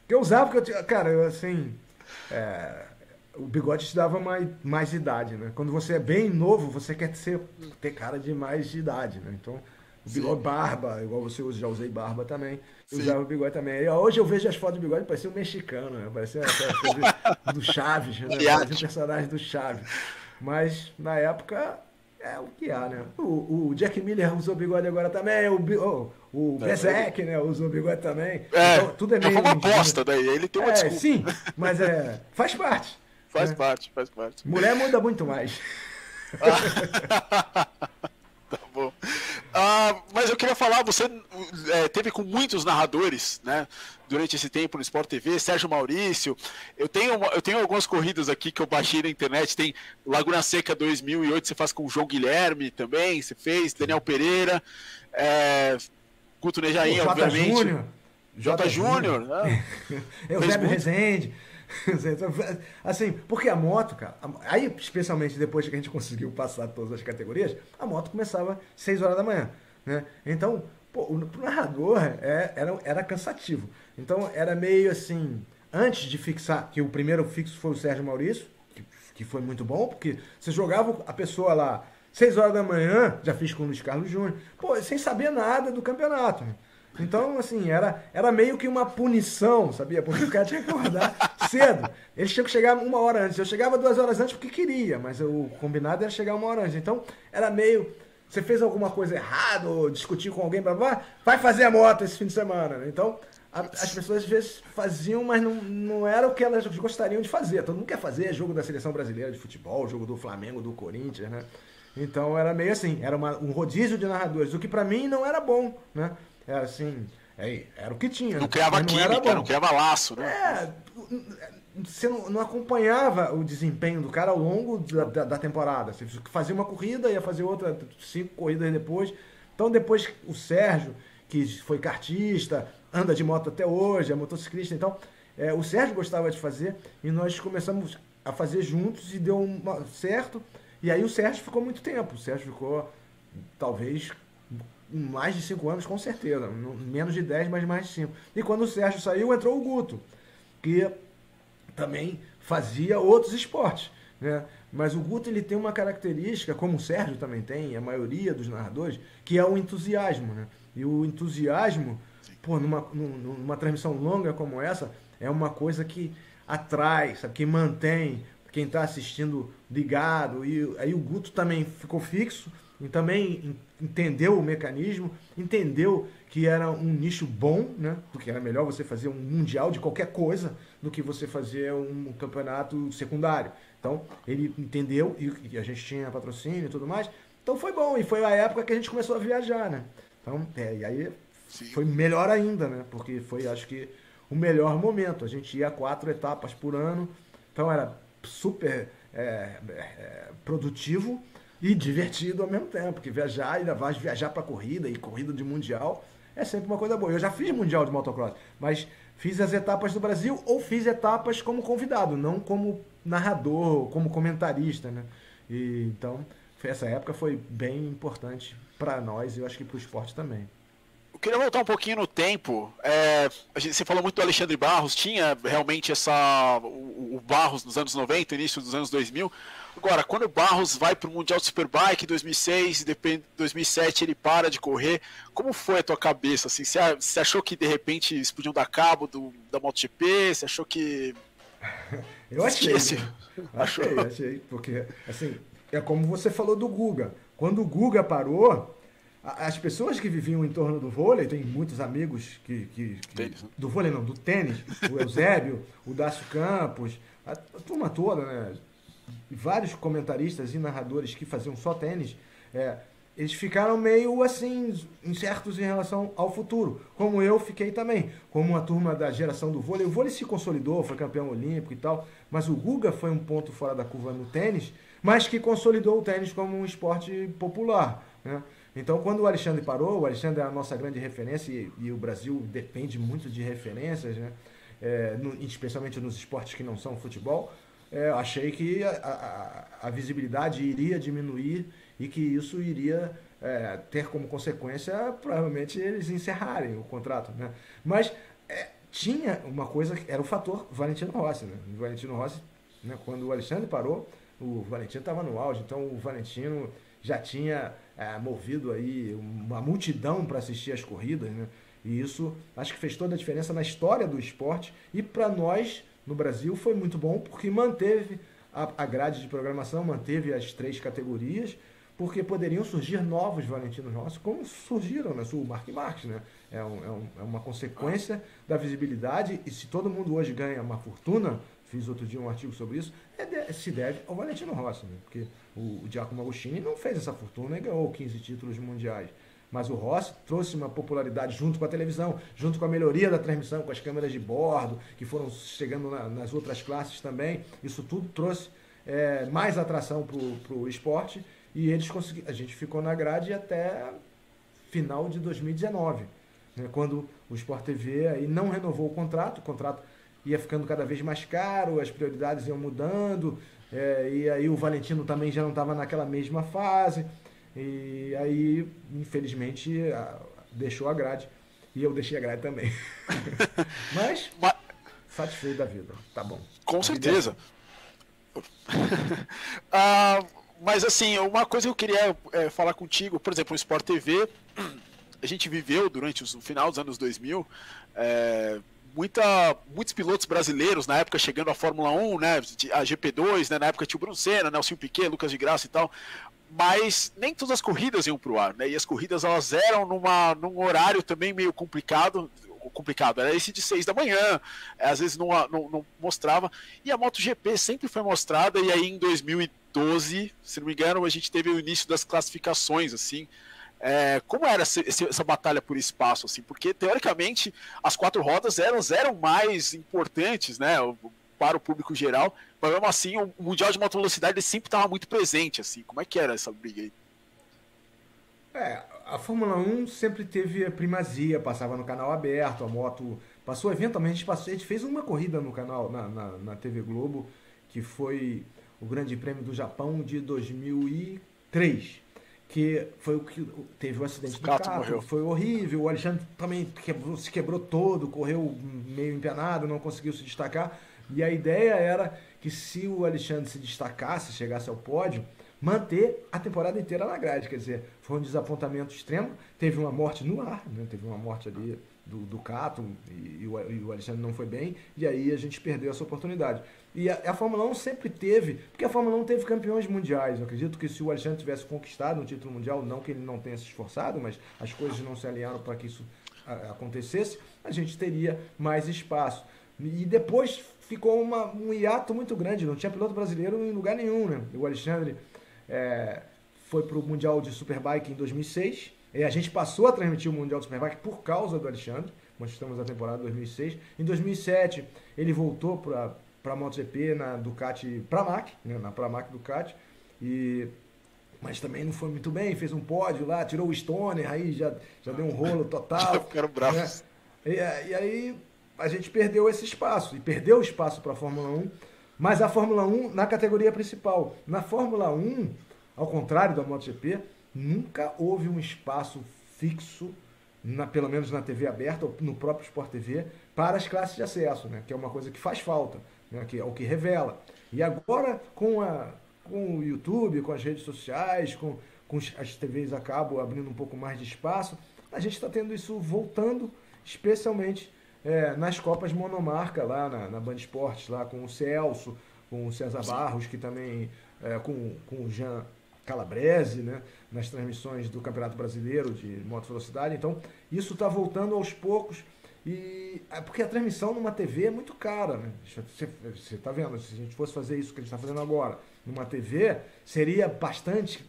Eu usava porque o bigode te dava mais idade, né? Quando você é bem novo, você quer ter cara de mais idade, né? Então, o bigode, barba, igual você usa, já usei barba também. Eu usava o bigode também. E hoje eu vejo as fotos do bigode, parecia um mexicano, né? Parecia do Chaves, né? Parecia um personagem do Chaves. Mas, na época, é o que há, né? O Jack Miller usou bigode agora também, o Bezek, né? Usou bigode também. Então, tudo é meio... Foi uma aposta daí, ele tem uma desculpa. Sim, mas faz parte. Faz parte. Mulher muda muito mais. Tá bom. Mas eu queria falar, você teve com muitos narradores, né, durante esse tempo no Sport TV, Sérgio Maurício. Eu tenho algumas corridas aqui que eu baixei na internet. Tem Laguna Seca 2008, você faz com o João Guilherme também, você fez, Daniel Pereira, Guto Nejaim, obviamente. J. Júnior. Né? Eusébio Rezende. Assim, porque a moto, cara, aí especialmente depois que a gente conseguiu passar todas as categorias, a moto começava às 6 horas da manhã, né? Então, o narrador era cansativo. Então era meio assim, antes de fixar, que o primeiro fixo foi o Sérgio Maurício, que foi muito bom, porque você jogava a pessoa lá 6 horas da manhã, já fiz com o Luiz Carlos Júnior, sem saber nada do campeonato, né? Então, assim, era meio que uma punição, sabia? Porque o cara tinha que acordar cedo. Eles tinham que chegar 1 hora antes. Eu chegava 2 horas antes porque queria, mas o combinado era chegar 1 hora antes. Então, era meio... Você fez alguma coisa errada ou discutiu com alguém, vai fazer a moto esse fim de semana. Né? Então, as pessoas às vezes faziam, mas não era o que elas gostariam de fazer. Todo mundo quer fazer jogo da Seleção Brasileira de Futebol, jogo do Flamengo, do Corinthians, né? Então, era meio assim, era um rodízio de narradores, o que pra mim não era bom, né? Era assim, Era o que tinha. Não criava química, não criava laço, né? Você não acompanhava o desempenho do cara ao longo da temporada. Você fazia uma corrida, ia fazer outra 5 corridas depois. Então depois o Sérgio, que foi kartista, anda de moto até hoje, é motociclista, então o Sérgio gostava de fazer e nós começamos a fazer juntos e deu certo. E aí o Sérgio ficou muito tempo. O Sérgio ficou talvez mais de 5 anos, com certeza. Menos de 10, mas mais de 5. E quando o Sérgio saiu, entrou o Guto, que também fazia outros esportes, né? Mas o Guto, ele tem uma característica, como o Sérgio também tem, a maioria dos narradores, que é o entusiasmo, né? E o entusiasmo, numa transmissão longa como essa, é uma coisa que atrai, sabe? Que mantém quem está assistindo ligado. E aí o Guto também ficou fixo e também entendeu o mecanismo, entendeu que era um nicho bom, né? Porque era melhor você fazer um mundial de qualquer coisa do que você fazer um campeonato secundário. Então, ele entendeu e a gente tinha patrocínio e tudo mais. Então foi bom, e foi a época que a gente começou a viajar, né? Então, e aí foi melhor ainda, né? Porque foi, acho que, o melhor momento. A gente ia 4 etapas por ano, então era super produtivo e divertido ao mesmo tempo, porque viajar, ainda vai viajar para corrida e corrida de mundial é sempre uma coisa boa. Eu já fiz mundial de motocross, mas fiz as etapas do Brasil ou fiz etapas como convidado, não como narrador, como comentarista, né? E, então, essa época foi bem importante para nós e eu acho que para o esporte também. Eu queria voltar um pouquinho no tempo. Você falou muito do Alexandre Barros, tinha realmente o Barros nos anos 90, início dos anos 2000. Agora, quando o Barros vai para o Mundial de Superbike em 2006, em 2007 ele para de correr, como foi a tua cabeça? Assim, você achou que de repente eles podiam dar cabo da MotoGP? Você achou que... Eu achei. Achei, porque assim, é como você falou do Guga. Quando o Guga parou, as pessoas que viviam em torno do vôlei, tem muitos amigos do vôlei não, do tênis, o Eusébio, o Dácio Campos, a turma toda, né? Vários comentaristas e narradores que faziam só tênis, eles ficaram meio assim, incertos em relação ao futuro, como eu fiquei também, como a turma da geração do vôlei. O vôlei se consolidou, foi campeão olímpico e tal, mas o Guga foi um ponto fora da curva no tênis, mas que consolidou o tênis como um esporte popular, né? Então, quando o Alexandre parou, o Alexandre é a nossa grande referência e o Brasil depende muito de referências, né? Especialmente nos esportes que não são futebol. Achei que a visibilidade iria diminuir e que isso iria ter como consequência, provavelmente, eles encerrarem o contrato, né? Mas tinha uma coisa, era o fator Valentino Rossi, né? O Valentino Rossi, né, quando o Alexandre parou, o Valentino estava no auge, então o Valentino já tinha movido aí uma multidão para assistir as corridas, né? E isso acho que fez toda a diferença na história do esporte e para nós no Brasil foi muito bom porque manteve a grade de programação, manteve as 3 categorias, porque poderiam surgir novos Valentino Rossi, como surgiram, né? O Marc Marques, né? É uma consequência da visibilidade e se todo mundo hoje ganha uma fortuna, fiz outro dia um artigo sobre isso, se deve ao Valentino Rossi, né? Porque o Giacomo Agostini não fez essa fortuna e ganhou 15 títulos mundiais. Mas o Rossi trouxe uma popularidade junto com a televisão, junto com a melhoria da transmissão, com as câmeras de bordo, que foram chegando nas outras classes também. Isso tudo trouxe mais atração para o esporte e eles conseguiram. A gente ficou na grade até final de 2019, né, quando o Sport TV aí não renovou o contrato ia ficando cada vez mais caro, as prioridades iam mudando, e aí o Valentino também já não estava naquela mesma fase. E aí, infelizmente, deixou a grade. E eu deixei a grade também. Mas, satisfeito da vida. Tá bom. Com certeza. Mas, assim, uma coisa que eu queria falar contigo, por exemplo, o Sport TV, a gente viveu durante o final dos anos 2000, muitos pilotos brasileiros, na época chegando à Fórmula 1, né, a GP2, né, na época tinha o Bruno Senna, Nelson Piquet, Lucas de Graça e tal, mas nem todas as corridas iam pro ar, né, e as corridas elas eram num horário também meio complicado, era esse de 6 da manhã, às vezes não mostrava, e a MotoGP sempre foi mostrada, e aí em 2012, se não me engano, a gente teve o início das classificações, assim, Como era essa batalha por espaço, assim? Porque, teoricamente, as 4 rodas eram mais importantes, né, para o público geral, mas mesmo assim, o Mundial de Moto Velocidade sempre estava muito presente, assim. Como é que era essa briga aí? A Fórmula 1 sempre teve a primazia, passava no canal aberto, a moto passou eventualmente, a gente fez uma corrida no canal, na TV Globo, que foi o Grande Prêmio do Japão de 2003, que foi o que teve o acidente do Cato, foi horrível, o Alexandre também se quebrou todo, correu meio empenado, não conseguiu se destacar, e a ideia era que se o Alexandre se destacasse, chegasse ao pódio, manter a temporada inteira na grade, quer dizer, foi um desapontamento extremo, teve uma morte no ar, né? Teve uma morte ali do Cato e o Alexandre não foi bem, e aí a gente perdeu essa oportunidade. E a Fórmula 1 sempre teve, porque a Fórmula 1 teve campeões mundiais, eu acredito que se o Alexandre tivesse conquistado um título mundial, não que ele não tenha se esforçado, mas as coisas não se alinharam para que isso acontecesse, a gente teria mais espaço. E depois ficou um hiato muito grande, não tinha piloto brasileiro em lugar nenhum, né? O Alexandre foi para o Mundial de Superbike em 2006, e a gente passou a transmitir o Mundial de Superbike por causa do Alexandre, nós estamos na temporada de 2006. Em 2007 ele voltou para a MotoGP na Ducati Pramac, né? Na Pramac Ducati, mas também não foi muito bem, fez um pódio lá, tirou o Stoner, aí já deu um rolo total. Ficaram bravos. Né? E aí a gente perdeu esse espaço, e perdeu o espaço para a Fórmula 1, mas a Fórmula 1 na categoria principal. Na Fórmula 1, ao contrário da MotoGP, nunca houve um espaço fixo, pelo menos na TV aberta, ou no próprio Sport TV, para as classes de acesso, né? Que é uma coisa que faz falta, né? Que é o que revela. E agora, com o YouTube, com as redes sociais, com as TVs a cabo abrindo um pouco mais de espaço, a gente está tendo isso voltando, especialmente nas Copas monomarca, lá na Band Esportes, lá com o Celso, com o César Barros, que também, com o Jean Calabrese, né, nas transmissões do Campeonato Brasileiro de Moto Velocidade. Então, isso está voltando aos poucos, porque a transmissão numa TV é muito cara, né? Você está vendo, se a gente fosse fazer isso que a gente está fazendo agora numa TV, seria bastante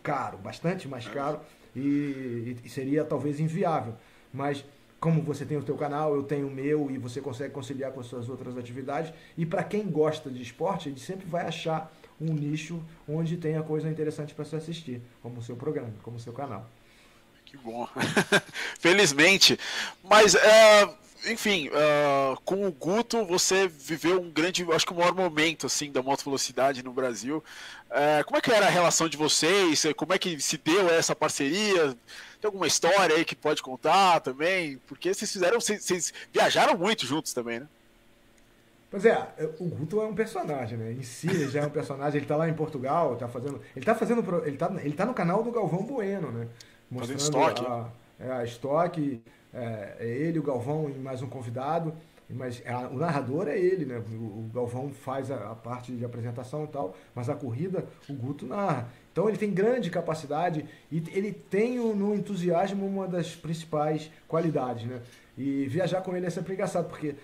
caro, bastante mais caro, e seria talvez inviável. Mas como você tem o teu canal, eu tenho o meu, e você consegue conciliar com as suas outras atividades, e para quem gosta de esporte, ele sempre vai achar um nicho onde tenha coisa interessante para se assistir, como o seu programa, como o seu canal. Que bom. Felizmente. Mas, enfim, com o Guto, você viveu um grande, acho que o maior momento assim, da moto velocidade no Brasil. Como é que era a relação de vocês? Como é que se deu essa parceria? Tem alguma história aí que pode contar também? Porque vocês viajaram muito juntos também, né? Pois o Guto é um personagem, né? Em si, ele já é um personagem. Ele tá lá em Portugal, ele tá no canal do Galvão Bueno, né? Mostrando estoque. A estoque, ele, o Galvão e mais um convidado. Mas o narrador é ele, né? O Galvão faz a parte de apresentação e tal, mas a corrida o Guto narra. Então ele tem grande capacidade e ele tem no entusiasmo uma das principais qualidades, né? E viajar com ele é sempre engraçado, porque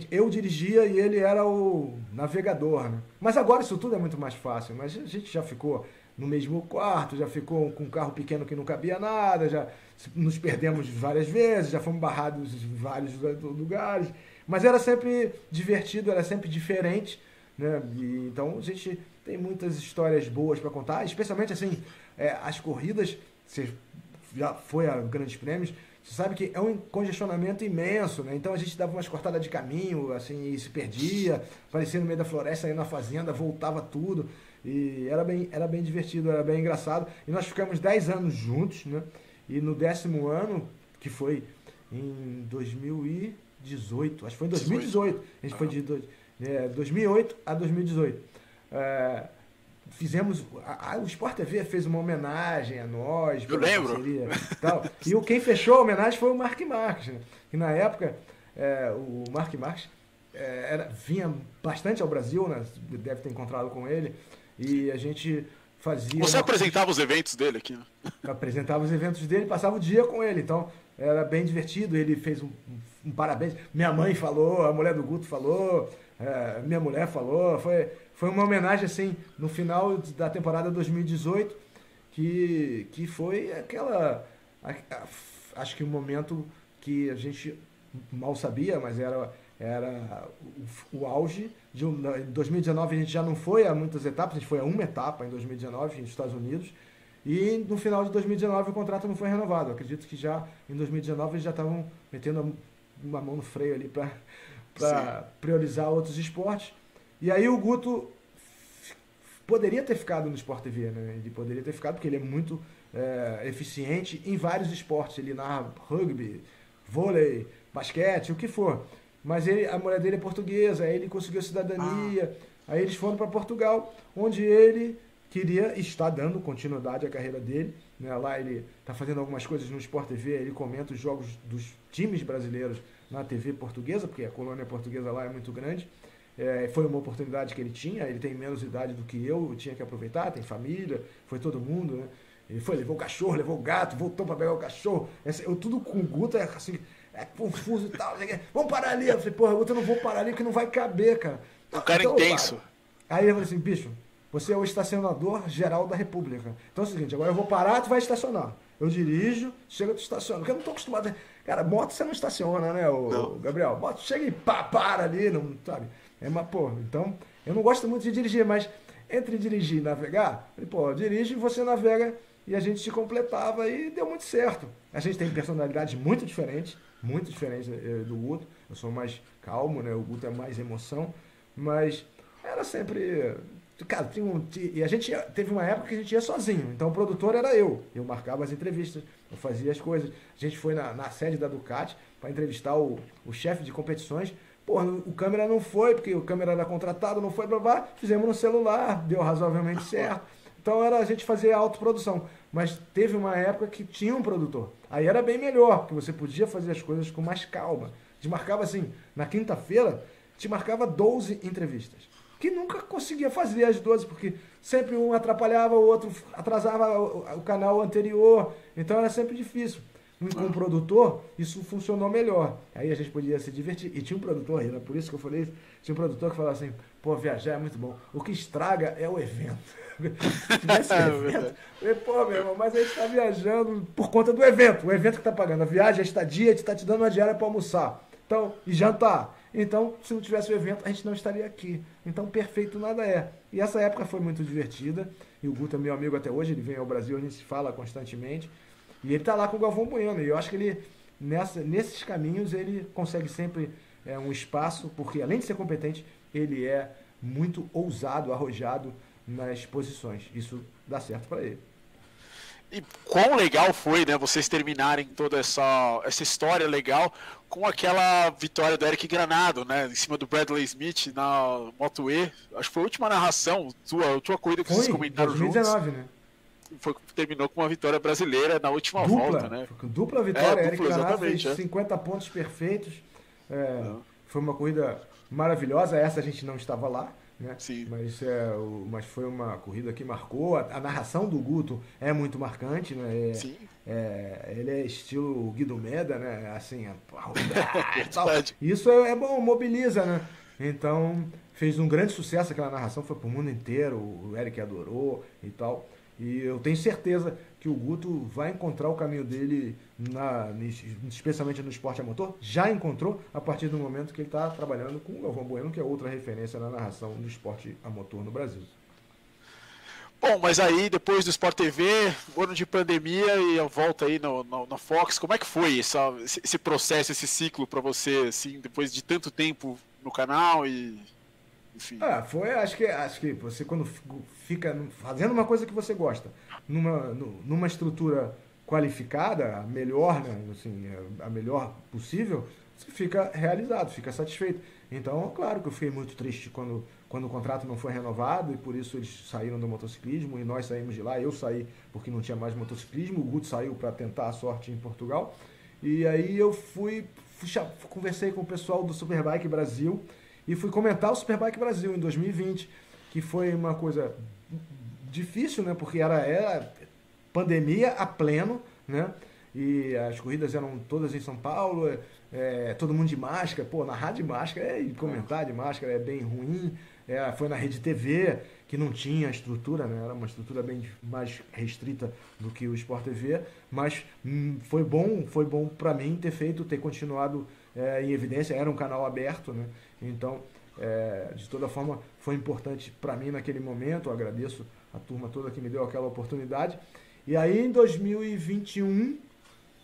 eu dirigia e ele era o navegador, né? Mas agora isso tudo é muito mais fácil, mas a gente já ficou no mesmo quarto, já ficou com um carro pequeno que não cabia nada, já nos perdemos várias vezes, já fomos barrados em vários lugares, mas era sempre divertido, era sempre diferente, né? E, então a gente tem muitas histórias boas para contar, especialmente assim, as corridas, você já foi a grandes prêmios, você sabe que é um congestionamento imenso, né? Então a gente dava umas cortadas de caminho, assim, e se perdia, aparecia no meio da floresta, aí na fazenda, voltava tudo. E era bem divertido, era bem engraçado. E nós ficamos 10 anos juntos, né? E no 10º ano, que foi em 2018, acho que foi em 2018, a gente foi de 2008 a 2018. Fizemos, o Sport TV fez uma homenagem a nós. Eu lembro. E tal. E quem fechou a homenagem foi o Mark Marques, né? Que na época, o Mark Marques vinha bastante ao Brasil, né? Deve ter encontrado com ele. E a gente fazia... Você apresentava os eventos dele aqui, né? Apresentava os eventos dele, passava o dia com ele. Então, era bem divertido. Ele fez um parabéns. Minha mãe falou, a mulher do Guto falou, minha mulher falou. Foi uma homenagem, assim, no final da temporada 2018, que foi acho que um momento que a gente mal sabia, mas era o auge. Em 2019 a gente já não foi a muitas etapas, a gente foi a uma etapa em 2019 nos Estados Unidos, e no final de 2019 o contrato não foi renovado. Eu acredito que já em 2019 eles já estavam metendo uma mão no freio ali para priorizar outros esportes. E aí o Guto poderia ter ficado no Sport TV, né? Ele poderia ter ficado porque ele é muito eficiente em vários esportes. Ele narra rugby, vôlei, basquete, o que for. Mas a mulher dele é portuguesa, aí ele conseguiu cidadania, aí eles foram para Portugal, onde ele está dando continuidade à carreira dele. Né? Lá ele está fazendo algumas coisas no Sport TV, ele comenta os jogos dos times brasileiros na TV portuguesa, porque a colônia portuguesa lá é muito grande. Foi uma oportunidade que ele tinha, ele tem menos idade do que eu tinha que aproveitar, tem família, foi todo mundo, né? Ele foi, levou o cachorro, levou o gato, voltou para pegar o cachorro. Tudo com o Guto assim, confuso e tal. Vamos parar ali. Eu falei, porra, Guto, eu não vou parar ali porque não vai caber, cara. Um cara então, intenso. Aí ele falou assim, bicho, você é o estacionador geral da República. Então é o seguinte, agora eu vou parar, tu vai estacionar. Eu dirijo, chega, tu estaciona. Porque eu não tô acostumado. Cara, moto você não estaciona, né, Gabriel? Moto chega e para ali, não, sabe? Então, eu não gosto muito de dirigir, mas entre dirigir e navegar, eu falei, dirige e você navega, e a gente se completava e deu muito certo. A gente tem personalidades muito diferentes do Guto. Eu sou mais calmo, né? O Guto é mais emoção, mas era sempre... Cara, e a gente teve uma época que a gente ia sozinho, então o produtor era eu marcava as entrevistas, eu fazia as coisas. A gente foi na sede da Ducati para entrevistar o chefe de competições. O câmera não foi, porque o câmera era contratado, não foi, fizemos no celular, deu razoavelmente certo. Então a gente fazia autoprodução, mas teve uma época que tinha um produtor, aí era bem melhor, porque você podia fazer as coisas com mais calma. Te marcava assim, na quinta-feira, te marcava 12 entrevistas, que nunca conseguia fazer as 12, porque sempre um atrapalhava, o outro atrasava o canal anterior, então era sempre difícil. Com o produtor, isso funcionou melhor. Aí a gente podia se divertir. E tinha um produtor, era por isso que eu falei isso, tinha um produtor que falava assim, viajar é muito bom. O que estraga é o evento. Se tivesse evento, eu falei, meu irmão, mas a gente está viajando por conta do evento. O evento que está pagando a viagem, a estadia, a gente está te dando uma diária para almoçar. Então, e jantar. Então, se não tivesse o evento, a gente não estaria aqui. Então, perfeito nada é. E essa época foi muito divertida. E o Guto é meu amigo até hoje, ele vem ao Brasil, a gente se fala constantemente. E ele está lá com o Galvão Bueno. E eu acho que ele, nesses caminhos, ele consegue sempre um espaço, porque além de ser competente, ele é muito ousado, arrojado nas posições. Isso dá certo para ele. E quão legal foi, né, vocês terminarem toda essa história legal com aquela vitória do Eric Granado, né, em cima do Bradley Smith na Moto E. Acho que foi a última narração, tua corrida que vocês comentaram 2019, juntos. Né? Terminou com uma vitória brasileira na última volta, né? Dupla vitória, Eric Granado fez 50 pontos perfeitos. Foi uma corrida maravilhosa, essa a gente não estava lá. Né? Sim. Mas foi uma corrida que marcou. A narração do Guto é muito marcante, né? Sim. Ele é estilo Guido Meda, né? Assim, isso é bom, mobiliza, né? Então fez um grande sucesso aquela narração, foi pro mundo inteiro, o Eric adorou e tal. E eu tenho certeza que o Guto vai encontrar o caminho dele, especialmente no esporte a motor. Já encontrou a partir do momento que ele está trabalhando com o Galvão Bueno, que é outra referência na narração do esporte a motor no Brasil. Bom, mas aí depois do Sport TV, ano de pandemia e a volta aí na Fox, como é que foi esse processo, esse ciclo para você, assim, depois de tanto tempo no canal e... Enfim. Acho que você quando fica fazendo uma coisa que você gosta, numa estrutura qualificada, a melhor, né, assim, a melhor possível, você fica realizado, fica satisfeito. Então, claro que eu fiquei muito triste quando o contrato não foi renovado e por isso eles saíram do motociclismo e nós saímos de lá. Eu saí porque não tinha mais motociclismo, o Guto saiu para tentar a sorte em Portugal. E aí eu conversei com o pessoal do Superbike Brasil e fui comentar o Superbike Brasil em 2020, que foi uma coisa difícil, né? Porque era pandemia a pleno, né? E as corridas eram todas em São Paulo, todo mundo de máscara. Narrar de máscara e comentar de máscara é bem ruim. Foi na Rede TV, que não tinha estrutura, né? Era uma estrutura bem mais restrita do que o Sport TV, mas foi bom para mim ter continuado em evidência. Era um canal aberto, né? Então, de toda forma, foi importante para mim naquele momento. Eu agradeço a turma toda que me deu aquela oportunidade. E aí, em 2021,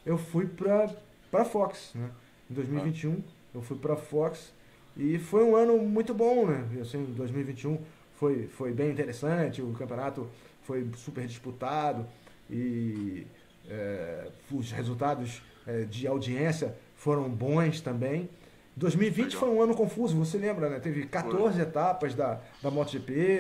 eu fui para Fox, né? Em 2021, eu fui para Fox e foi um ano muito bom, né? Assim, 2021 foi bem interessante, o campeonato foi super disputado e os resultados de audiência foram bons também. 2020 foi um ano confuso, você lembra, né? Teve 14 etapas da MotoGP,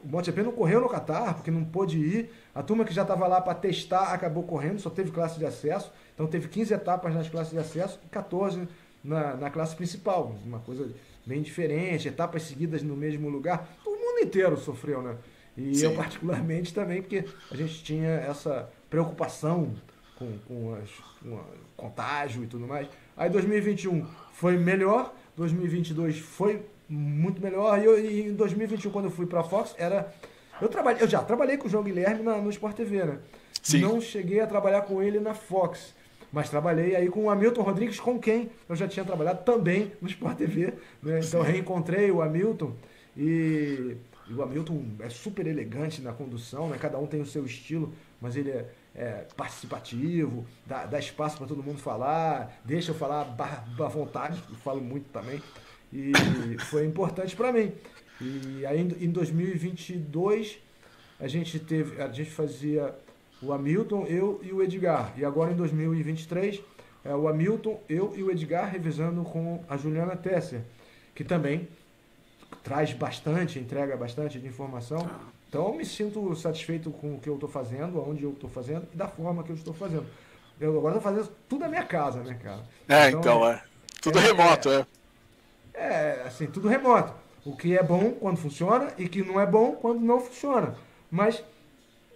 o MotoGP não correu no Catar, porque não pôde ir. A turma que já estava lá para testar acabou correndo, só teve classe de acesso. Então teve 15 etapas nas classes de acesso e 14 na classe principal. Uma coisa bem diferente, etapas seguidas no mesmo lugar. O mundo inteiro sofreu, né? E Sim. Eu particularmente também, porque a gente tinha essa preocupação com contágio e tudo mais. Aí 2021 foi melhor, 2022 foi muito melhor. E em 2021, quando eu fui para a Fox, eu já trabalhei com o João Guilherme no Sport TV, né? Sim. Não cheguei a trabalhar com ele na Fox, mas trabalhei aí com o Hamilton Rodrigues, com quem eu já tinha trabalhado também no Sport TV, né? Então reencontrei o Hamilton e o Hamilton é super elegante na condução, né? Cada um tem o seu estilo, mas ele é participativo, dá espaço para todo mundo falar, deixa eu falar à vontade, eu falo muito também. E foi importante para mim. E aí em 2022 a gente fazia o Hamilton, eu e o Edgar. E agora em 2023 é o Hamilton, eu e o Edgar revezando com a Juliana Tesser, que também entrega bastante de informação. Então eu me sinto satisfeito com o que eu estou fazendo, onde eu estou fazendo e da forma que eu estou fazendo. Eu agora estou fazendo tudo na minha casa, né, cara? Então tudo remoto, assim, tudo remoto. O que é bom quando funciona e que não é bom quando não funciona. Mas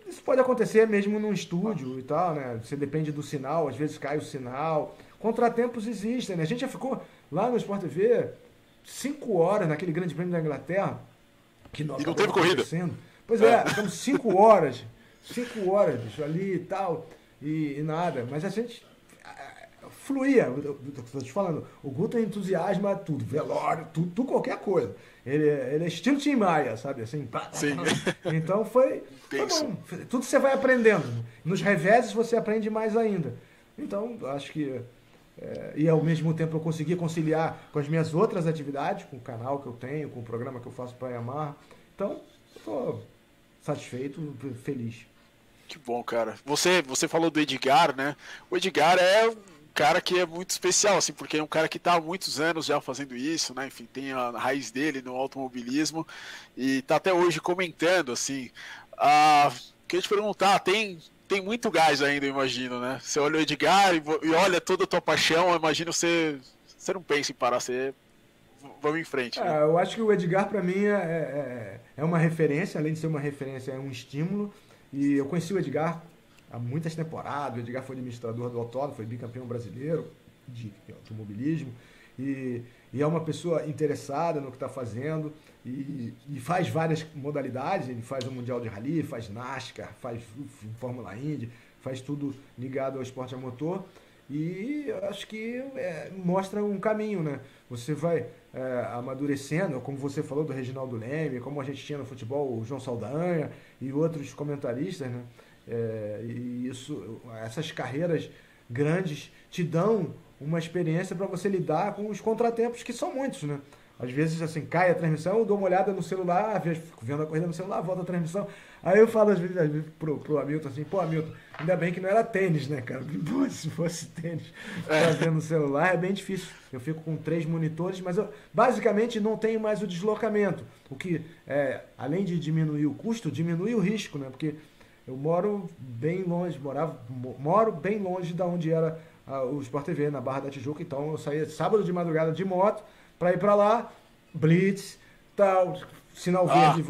isso pode acontecer mesmo num estúdio e tal, né? Você depende do sinal, às vezes cai o sinal. Contratempos existem, né? A gente já ficou lá no Sport TV 5 horas naquele grande prêmio da Inglaterra. E não teve corrida. Pois ficamos 5 horas ali e tal, e nada. Mas a gente fluía, estou te falando, o Guto entusiasma tudo, velório, tudo qualquer coisa. Ele é estilo Tim Maia, sabe, assim. Sim. Então foi bom. Tudo você vai aprendendo. Nos reveses você aprende mais ainda. Então, acho que... e ao mesmo tempo eu consegui conciliar com as minhas outras atividades, com o canal que eu tenho, com o programa que eu faço para a Yamaha. Então, estou satisfeito, feliz. Que bom, cara. Você falou do Edgar, né? O Edgar é um cara que é muito especial, assim, porque é um cara que está há muitos anos já fazendo isso, né? Enfim, tem a raiz dele no automobilismo e está até hoje comentando, assim. Queria te perguntar, tem muito gás ainda, eu imagino, né? Você olha o Edgar e olha toda a tua paixão, eu imagino você não pensa em parar, você... Vamos em frente. Né? Eu acho que o Edgar, para mim, é uma referência, além de ser uma referência, é um estímulo. E eu conheci o Edgar há muitas temporadas. O Edgar foi administrador do autódromo, foi bicampeão brasileiro de automobilismo. E é uma pessoa interessada no que está fazendo e faz várias modalidades. Ele faz o Mundial de Rally, faz NASCAR, faz Fórmula Indy, faz tudo ligado ao esporte a motor. E eu acho que mostra um caminho, né? Você vai amadurecendo, como você falou do Reginaldo Leme, como a gente tinha no futebol o João Saldanha e outros comentaristas, né? E essas carreiras grandes te dão uma experiência para você lidar com os contratempos, que são muitos, né? Às vezes, assim, cai a transmissão, eu dou uma olhada no celular, fico vendo a corrida no celular, volta a transmissão. Aí eu falo às vezes pro Hamilton assim, pô, Hamilton, ainda bem que não era tênis, né, cara? Pô, se fosse tênis fazendo no celular é bem difícil. Eu fico com 3 monitores, mas eu basicamente não tenho mais o deslocamento. O que, além de diminuir o custo, diminui o risco, né? Porque eu moro bem longe, moro bem longe da onde era o Sport TV, na Barra da Tijuca. Então eu saía sábado de madrugada de moto para ir para lá, blitz, tal, sinal verde,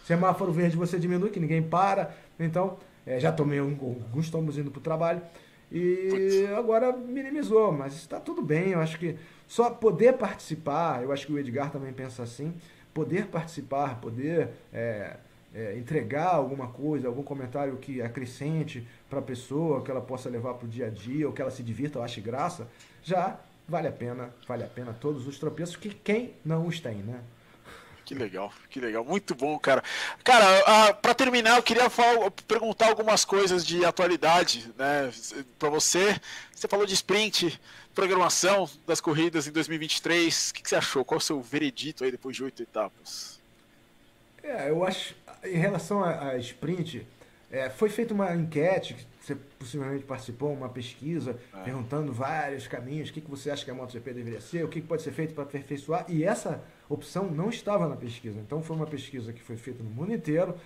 semáforo verde você diminui, que ninguém para. Então, já tomei alguns tomos indo para o trabalho e agora minimizou, mas está tudo bem. Eu acho que só poder participar, eu acho que o Edgar também pensa assim, poder participar, poder entregar alguma coisa, algum comentário que acrescente para a pessoa, que ela possa levar para o dia a dia, ou que ela se divirta ou ache graça, já vale a pena todos os tropeços, que quem não os tem, né? Que legal, muito bom, cara. Cara, para terminar, eu queria perguntar algumas coisas de atualidade, né, para você. Você falou de sprint, programação das corridas em 2023. O que você achou? Qual é o seu veredito aí depois de 8 etapas? Eu acho, em relação a sprint, foi feita uma enquete, que você possivelmente participou, uma pesquisa, perguntando vários caminhos, o que você acha que a MotoGP deveria ser, o que pode ser feito para aperfeiçoar, e essa opção não estava na pesquisa. Então foi uma pesquisa que foi feita no mundo inteiro,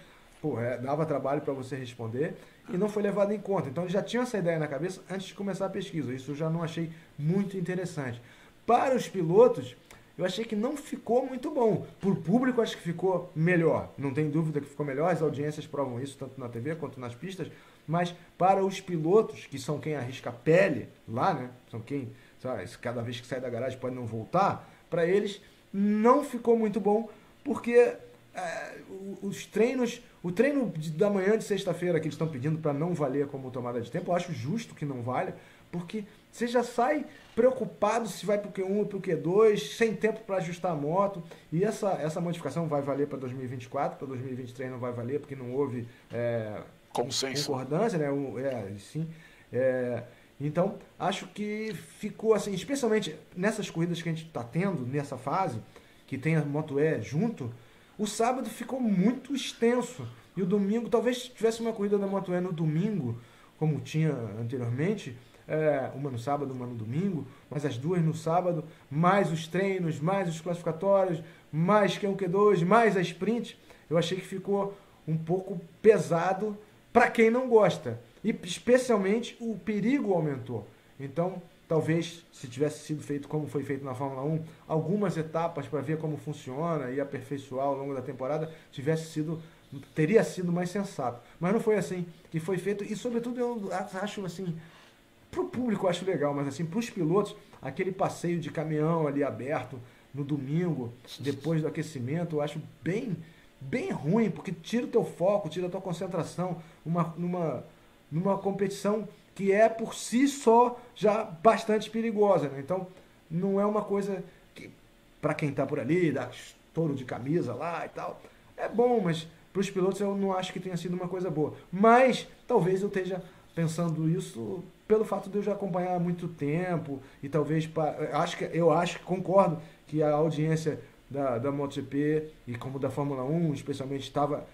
dava trabalho para você responder, e não foi levada em conta. Então já tinha essa ideia na cabeça antes de começar a pesquisa, isso eu já não achei muito interessante. Para os pilotos, eu achei que não ficou muito bom. Para o público, acho que ficou melhor. Não tem dúvida que ficou melhor. As audiências provam isso, tanto na TV quanto nas pistas. Mas para os pilotos, que são quem arrisca a pele lá, né? São quem, sabe, cada vez que sai da garagem pode não voltar. Para eles, não ficou muito bom, porque os treinos... O treino da manhã de sexta-feira que eles estão pedindo para não valer como tomada de tempo, eu acho justo que não valha, porque você já sai preocupado se vai para o Q1 ou para o Q2, sem tempo para ajustar a moto. E essa modificação vai valer para 2024, para 2023 não vai valer, porque não houve consenso, concordância, né? Sim. Então, acho que ficou assim, especialmente nessas corridas que a gente está tendo, nessa fase, que tem a Moto E junto, o sábado ficou muito extenso. E o domingo, talvez tivesse uma corrida da Moto E no domingo, como tinha anteriormente, uma no sábado, uma no domingo, mas as duas no sábado, mais os treinos, mais os classificatórios, mais Q1, Q2, mais a sprint, eu achei que ficou um pouco pesado para quem não gosta. E especialmente o perigo aumentou. Então, talvez, se tivesse sido feito como foi feito na Fórmula 1, algumas etapas para ver como funciona e aperfeiçoar ao longo da temporada, teria sido mais sensato. Mas não foi assim que foi feito. E, sobretudo, eu acho assim, para o público eu acho legal, mas assim, para os pilotos, aquele passeio de caminhão ali aberto no domingo, depois do aquecimento, eu acho bem ruim, porque tira o teu foco, tira a tua concentração numa competição que é por si só já bastante perigosa, né? Então, não é uma coisa que, para quem está por ali, dá estouro de camisa lá e tal, é bom, mas para os pilotos eu não acho que tenha sido uma coisa boa. Mas, talvez eu esteja pensando isso pelo fato de eu já acompanhar há muito tempo, e talvez, concordo que a audiência da MotoGP e como da Fórmula 1, especialmente, estava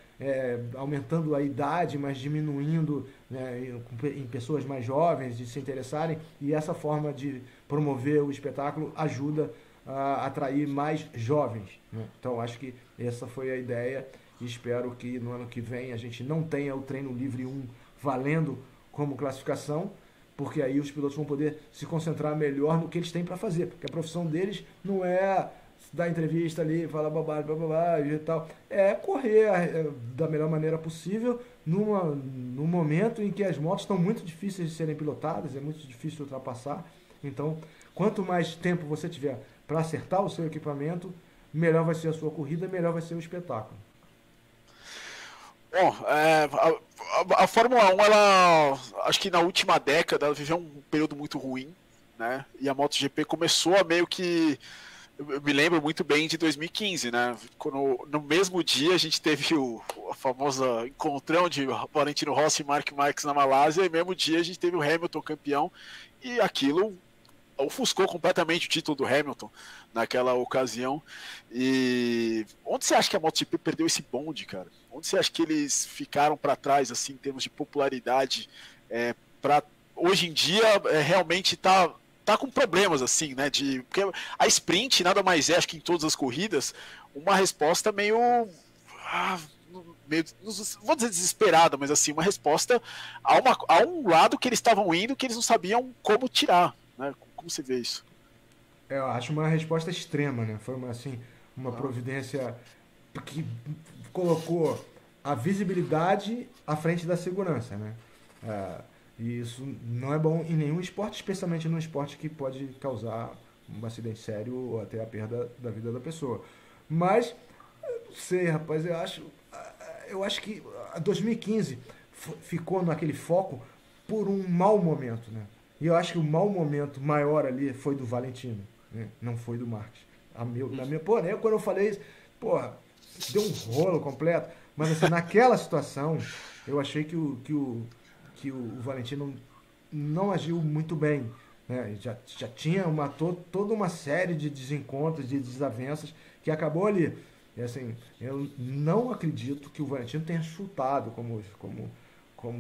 aumentando a idade, mas diminuindo, né, em pessoas mais jovens de se interessarem, e essa forma de promover o espetáculo ajuda a atrair mais jovens, né? Então acho que essa foi a ideia, e espero que no ano que vem a gente não tenha o treino livre 1 valendo como classificação, porque aí os pilotos vão poder se concentrar melhor no que eles têm para fazer, porque a profissão deles não é dar entrevista ali, falar babá e tal, é correr da melhor maneira possível num momento em que as motos estão muito difíceis de serem pilotadas, é muito difícil ultrapassar. Então, quanto mais tempo você tiver para acertar o seu equipamento, melhor vai ser a sua corrida, melhor vai ser o espetáculo. Bom, a Fórmula 1, ela, acho que na última década, ela viveu um período muito ruim, né? E a MotoGP começou a meio que... Eu me lembro muito bem de 2015, né? Quando, no mesmo dia a gente teve a famosa encontrão de Valentino Rossi e Marc Marques na Malásia, e no mesmo dia a gente teve o Hamilton campeão, e aquilo ofuscou completamente o título do Hamilton naquela ocasião. E onde você acha que a MotoGP perdeu esse bonde, cara? Onde você acha que eles ficaram para trás, assim, em termos de popularidade? Hoje em dia, realmente tá com problemas, assim, né? Porque a sprint nada mais é, acho que em todas as corridas, uma resposta meio, vou dizer desesperada, mas assim, uma resposta a um lado que eles estavam indo que eles não sabiam como tirar, né? Como você vê isso? Eu acho uma resposta extrema, né? Foi uma providência que colocou a visibilidade à frente da segurança, né? E isso não é bom em nenhum esporte, especialmente num esporte que pode causar um acidente sério ou até a perda da vida da pessoa. Mas sei, rapaz, eu acho que a 2015 ficou naquele foco por um mau momento, né? E eu acho que o mau momento maior ali foi do Valentino, né? Não foi do Marques. Pô, né? Quando eu falei isso, porra, deu um rolo completo. Mas assim, naquela situação, eu achei que o Valentino não agiu muito bem, né? Já tinha toda uma série de desencontros, de desavenças, que acabou ali. E assim, eu não acredito que o Valentino tenha chutado, como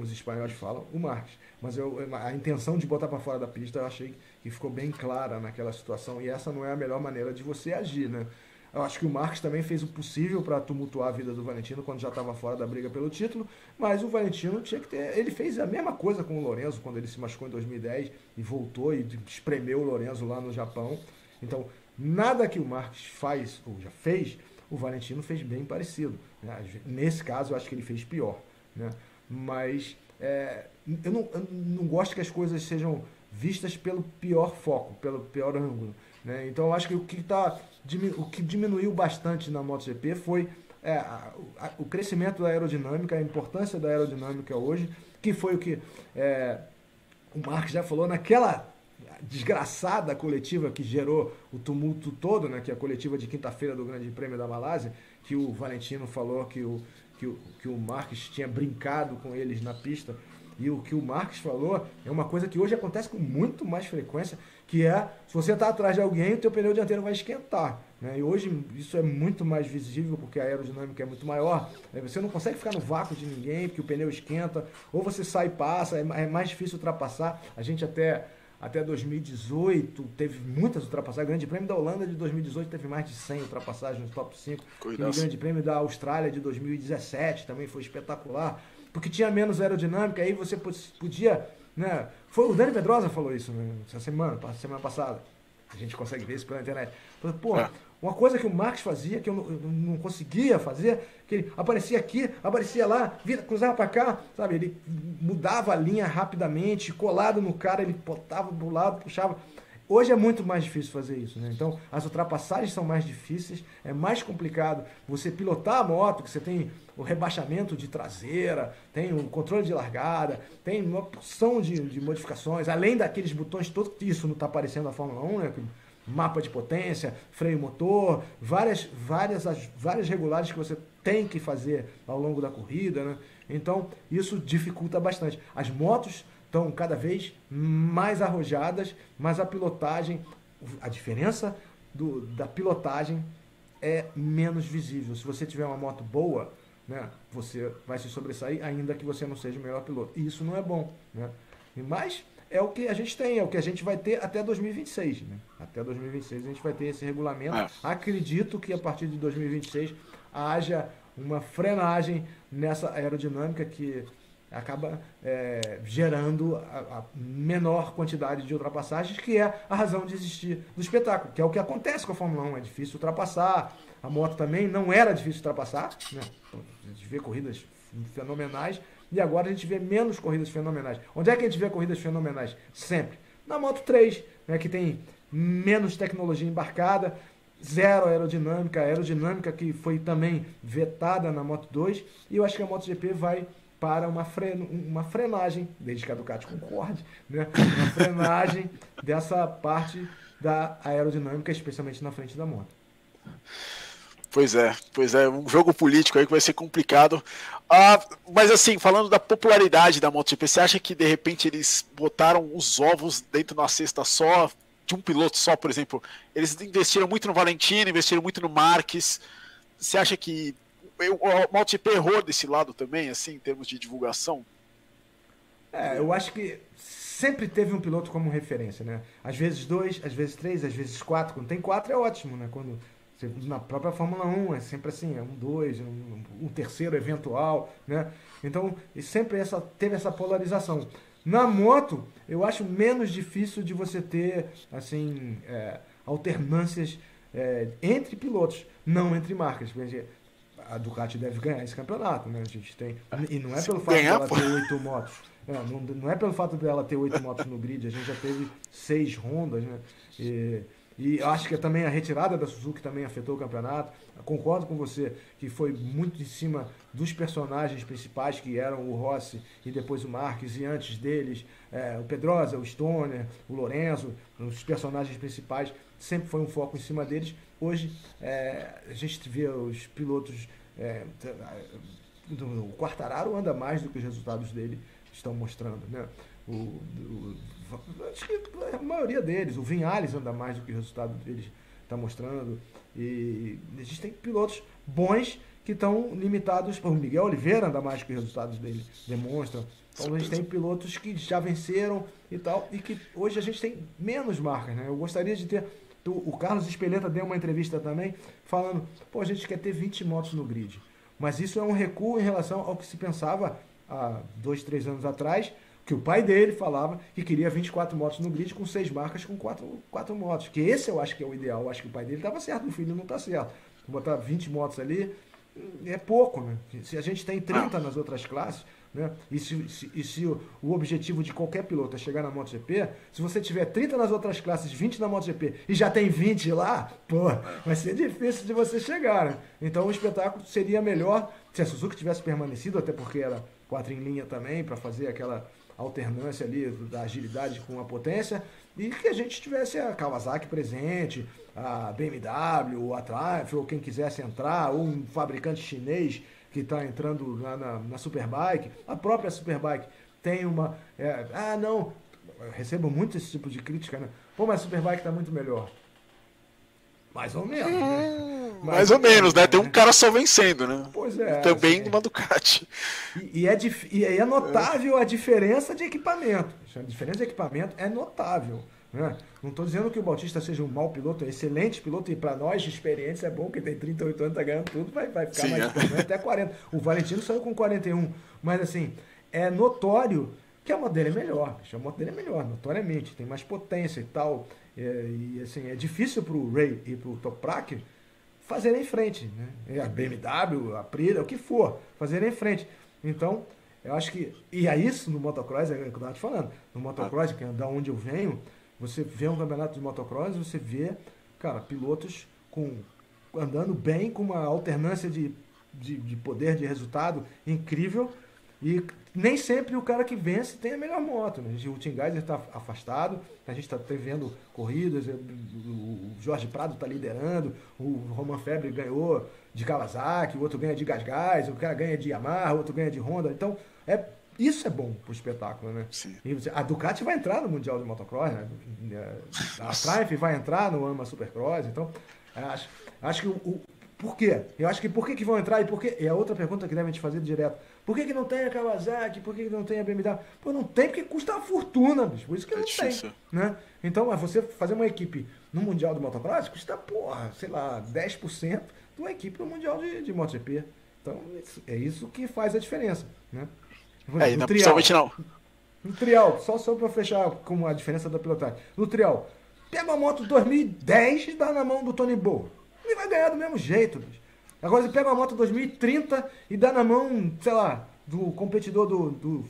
os espanhóis falam, o Marques. Mas a intenção de botar para fora da pista, eu achei que ficou bem clara naquela situação. E essa não é a melhor maneira de você agir, né? Eu acho que o Marques também fez o possível para tumultuar a vida do Valentino quando já estava fora da briga pelo título, mas o Valentino tinha que ter. Ele fez a mesma coisa com o Lorenzo quando ele se machucou em 2010 e voltou e espremeu o Lorenzo lá no Japão. Então, nada que o Marques faz ou já fez, o Valentino fez bem parecido, né? Nesse caso, eu acho que ele fez pior, né? Mas eu não gosto que as coisas sejam vistas pelo pior foco, pelo pior ângulo, né? Então, eu acho que o que diminuiu bastante na MotoGP foi o crescimento da aerodinâmica, a importância da aerodinâmica hoje, que foi o que o Marques já falou naquela desgraçada coletiva que gerou o tumulto todo, né, que é a coletiva de quinta-feira do Grande Prêmio da Malásia, que o Valentino falou que o Marques tinha brincado com eles na pista. E o que o Marques falou é uma coisa que hoje acontece com muito mais frequência, que se você está atrás de alguém, o teu pneu dianteiro vai esquentar, né? E hoje isso é muito mais visível, porque a aerodinâmica é muito maior. Você não consegue ficar no vácuo de ninguém, porque o pneu esquenta, ou você sai e passa, é mais difícil ultrapassar. A gente até 2018 teve muitas ultrapassagens. O Grande Prêmio da Holanda de 2018 teve mais de 100 ultrapassagens no top 5. O Grande Prêmio da Austrália de 2017 também foi espetacular, porque tinha menos aerodinâmica, aí você podia, né? O Dani Pedrosa falou isso, né, semana passada. A gente consegue ver isso pela internet. Pô, uma coisa que o Marques fazia, que eu não conseguia fazer, que ele aparecia aqui, aparecia lá, cruzava pra cá, sabe? Ele mudava a linha rapidamente, colado no cara, ele botava do lado, puxava. Hoje é muito mais difícil fazer isso, né? Então, as ultrapassagens são mais difíceis, é mais complicado você pilotar a moto, que você tem o rebaixamento de traseira, tem o controle de largada, tem uma porção de modificações, além daqueles botões todos, que isso não está aparecendo na Fórmula 1, né? Mapa de potência, freio motor, várias regulagens que você tem que fazer ao longo da corrida, né? Então, isso dificulta bastante. As motos estão cada vez mais arrojadas, mas a pilotagem, a diferença da pilotagem é menos visível. Se você tiver uma moto boa, né, você vai se sobressair, ainda que você não seja o melhor piloto. E isso não é bom, né? Mas é o que a gente tem, é o que a gente vai ter até 2026. Né? Até 2026 a gente vai ter esse regulamento. Acredito que a partir de 2026 haja uma frenagem nessa aerodinâmica que acaba gerando a menor quantidade de ultrapassagens, que é a razão de existir do espetáculo, que é o que acontece com a Fórmula 1. É difícil ultrapassar, a moto também não era difícil ultrapassar, né? A gente vê corridas fenomenais, e agora a gente vê menos corridas fenomenais. Onde é que a gente vê corridas fenomenais? Sempre. Na Moto 3, né, que tem menos tecnologia embarcada, zero aerodinâmica que foi também vetada na Moto 2, e eu acho que a MotoGP vai para uma frenagem, desde que a Ducati concorde, né? Uma frenagem dessa parte da aerodinâmica, especialmente na frente da moto. Pois é, um jogo político aí que vai ser complicado. Mas assim, falando da popularidade da MotoGP, você acha que de repente eles botaram os ovos dentro de uma cesta só, de um piloto só, por exemplo? Eles investiram muito no Valentino, investiram muito no Marques. Você acha que o MotoGP errou desse lado também, assim, em termos de divulgação? Eu acho que sempre teve um piloto como referência, né? Às vezes 2, às vezes 3, às vezes 4. Quando tem 4 é ótimo, né? Quando na própria Fórmula 1 é sempre assim, é 1, 2, um terceiro eventual, né? Então, sempre teve essa polarização. Na moto, eu acho menos difícil de você ter, assim, alternâncias entre pilotos, não entre marcas. A Ducati deve ganhar esse campeonato, né? A gente tem, e não é pelo fato dela ter 8 motos. Não é pelo fato dela ter 8 motos no grid, a gente já teve 6 Hondas, né? E acho que também a retirada da Suzuki também afetou o campeonato. Eu concordo com você que foi muito em cima dos personagens principais, que eram o Rossi e depois o Marques, e antes deles o Pedrosa, o Stoner, o Lorenzo, os personagens principais, sempre foi um foco em cima deles. Hoje a gente vê os pilotos, o Quartararo anda mais do que os resultados dele estão mostrando, né? Acho que a maioria deles, o Vinhales anda mais do que o resultado deles está mostrando. E existem pilotos bons que estão limitados. O Miguel Oliveira anda mais do que os resultados dele demonstram. Então a gente tem pilotos que já venceram e tal, e que hoje a gente tem menos marcas, né? Eu gostaria de ter. O Carlos Espeleta deu uma entrevista também falando: pô, a gente quer ter 20 motos no grid. Mas isso é um recuo em relação ao que se pensava há 2, 3 anos atrás, que o pai dele falava que queria 24 motos no grid com 6 marcas com 4 motos. Que esse eu acho que é o ideal. Eu acho que o pai dele estava certo, o filho não está certo. Botar 20 motos ali é pouco, né? Se a gente tem 30 nas outras classes, né? E se o objetivo de qualquer piloto é chegar na MotoGP, se você tiver 30 nas outras classes, 20 na MotoGP e já tem 20 lá, pô, vai ser difícil de você chegar, né? Então o espetáculo seria melhor se a Suzuki tivesse permanecido, até porque era 4 em linha também, para fazer aquela alternância ali da agilidade com a potência, e que a gente tivesse a Kawasaki presente, a BMW, a Triumph, ou quem quisesse entrar, ou um fabricante chinês que está entrando lá na Superbike. A própria Superbike tem uma... não, eu recebo muito esse tipo de crítica, né? Pô, mas a Superbike está muito melhor. Mais ou menos, né? Mais ou menos, né? Tem um cara só vencendo, né? Pois é. Também numa Ducati. E é notável a diferença de equipamento. A diferença de equipamento é notável, né? Não estou dizendo que o Bautista seja um mau piloto, é um excelente piloto, e para nós de experiência é bom, que tem 38 anos, tá ganhando tudo, vai ficar Sim, mais experiente, até 40. O Valentino saiu com 41, mas assim, é notório que a moto dele é melhor. A moto dele é melhor, notoriamente, tem mais potência e tal. E assim, é difícil pro Ray e pro Toprak fazerem frente, né? A BMW, a Aprilia, o que for, fazerem frente. Então, eu acho que... E é isso no motocross, é o que eu estava te falando. No motocross, que é da onde eu venho, você vê um campeonato de motocross, você vê, cara, pilotos andando bem, com uma alternância de poder, de resultado incrível. E nem sempre o cara que vence tem a melhor moto, né? O Tim Geiser está afastado, a gente está vendo corridas, o Jorge Prado está liderando, o Roman Febre ganhou de Kawasaki, o outro ganha de Gasgas, o cara ganha de Yamaha, o outro ganha de Honda. Então, isso é bom pro espetáculo, né? Sim. E a Ducati vai entrar no Mundial de Motocross, né? A Triumph vai entrar no AMA Supercross. Então, acho que por quê? Eu acho que por que vão entrar e por quê? É a outra pergunta que devem te fazer direto. Por que não tem a Kawasaki? Por que não tem a BMW? Pô, não tem porque custa uma fortuna, bicho. Por isso que não tem, né? Então, você fazer uma equipe no Mundial do Motocross custa, porra, sei lá, 10% de uma equipe no Mundial de MotoGP. Então, é isso que faz a diferença, né? Não, principalmente não. No trial, só para fechar com a diferença da pilotagem. No trial, pega uma moto 2010 e dá na mão do Tony Bow. Ele vai ganhar do mesmo jeito, bicho. Agora você pega uma moto 2030 e dá na mão, sei lá, do competidor do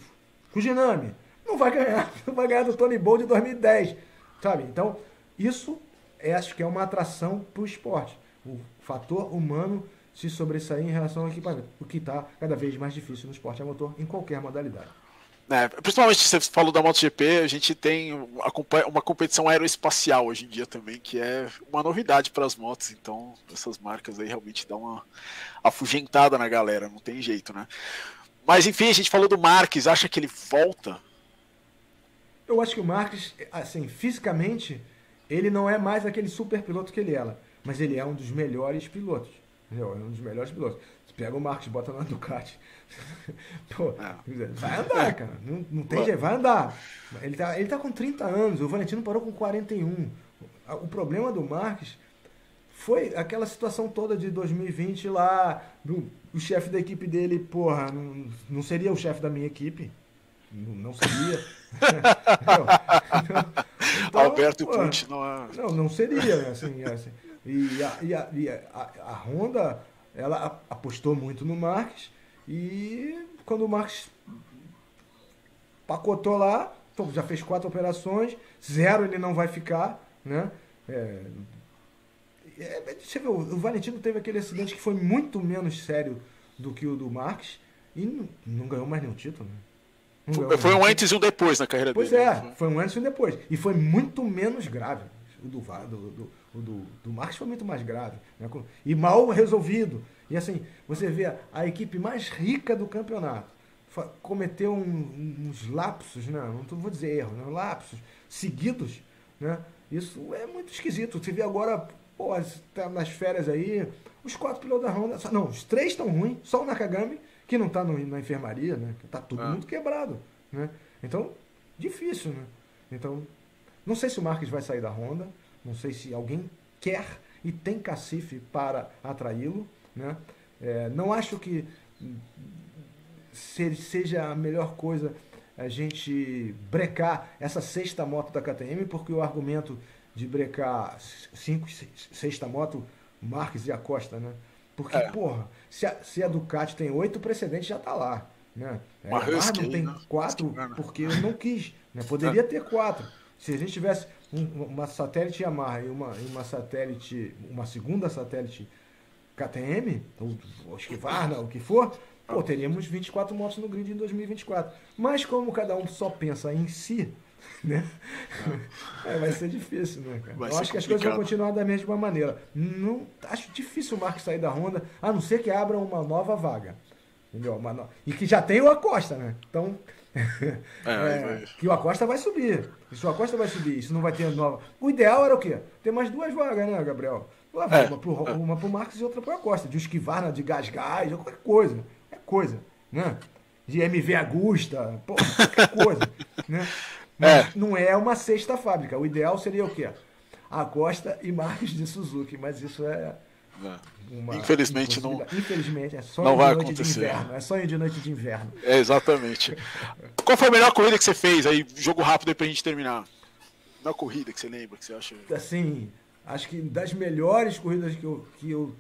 Fujinami. Não vai ganhar do Tony Bow de 2010, sabe? Então, isso acho que é uma atração para o esporte. O fator humano se sobressair em relação ao equipamento, o que está cada vez mais difícil no esporte a motor, em qualquer modalidade. Principalmente você falou da MotoGP, a gente tem uma competição aeroespacial hoje em dia também, que é uma novidade para as motos, então essas marcas aí realmente dão uma afugentada na galera, não tem jeito, né? Mas enfim, a gente falou do Marques, acha que ele volta? Eu acho que o Marques, assim, fisicamente, ele não é mais aquele super piloto que ele era, mas ele é um dos melhores pilotos, entendeu? É um dos melhores pilotos. Você pega o Marques, bota na Ducati. Pô, vai andar, cara. Não tem jeito, vai andar. Ele tá com 30 anos, o Valentino parou com 41. O problema do Marques foi aquela situação toda de 2020 lá, o chefe da equipe dele, porra, não seria o chefe da minha equipe. Não seria. Então, Alberto Pucci não seria, assim. E a Honda, ela apostou muito no Marques. E quando o Marques pacotou lá, então já fez 4 operações, 0 ele não vai ficar, né? Deixa eu ver, o Valentino teve aquele acidente que foi muito menos sério do que o do Marques e não ganhou mais nenhum título, né? Foi um antes e um depois na carreira dele. Pois é, foi um antes e um depois. E foi muito menos grave. O do Marques foi muito mais grave, né? E mal resolvido. E assim, você vê a equipe mais rica do campeonato cometeu uns lapsos, né? Não vou dizer erros, né? Lapsos seguidos, né? Isso é muito esquisito. Você vê agora, tá nas férias aí, os 4 pilotos da Honda, não, os 3 estão ruins, só o Nakagami, que não está na enfermaria, né? Tá tudo muito quebrado, né? Então, difícil, né? Então, não sei se o Marques vai sair da Honda, não sei se alguém quer e tem cacife para atraí-lo, né? Não acho que seja a melhor coisa a gente brecar essa sexta moto da KTM, porque o argumento de brecar sexta moto, Marques e Acosta, né? Porque, porra, se a Ducati tem 8, precedentes já tá lá, né? A Yamaha não tem 4 porque eu não quis, né? Poderia ter 4. Se a gente tivesse uma satélite Yamaha e uma segunda satélite KTM, ou Husqvarna, o que for, teríamos 24 motos no grid em 2024. Mas como cada um só pensa em si, né? Vai ser difícil, né, cara? Eu acho que as coisas vão continuar da mesma maneira. Não, acho difícil o Marques sair da Honda, a não ser que abra uma nova vaga. Entendeu? E que já tem o Acosta, né? Então, que o Acosta vai subir. Se o Acosta vai subir, isso não vai ter nova. O ideal era o quê? Ter mais 2 vagas, né, Gabriel? Uma pro Marques e outra pro Acosta. De Husqvarna, de gás, qualquer coisa. Né? De MV Agusta, qualquer coisa, né? Mas não é uma sexta fábrica. O ideal seria o quê? Acosta e Marques de Suzuki, mas isso infelizmente não. Infelizmente, é sonho não de vai noite acontecer. de inverno. É sonho de noite de inverno. Exatamente. Qual foi a melhor corrida que você fez? Aí, jogo rápido aí pra gente terminar. Melhor corrida que você lembra, que você acha? Assim, acho que das melhores corridas que eu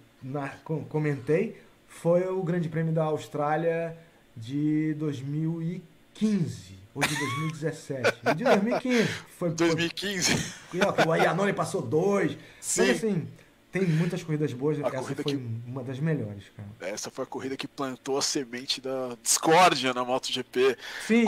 comentei foi o Grande Prêmio da Austrália de 2015 ou de 2017. De 2015. Foi 2015. O Iannone passou 2. Sim. Mas assim, tem muitas corridas boas. Essa foi uma das melhores, cara. Essa foi a corrida que plantou a semente da discórdia na MotoGP. Sim.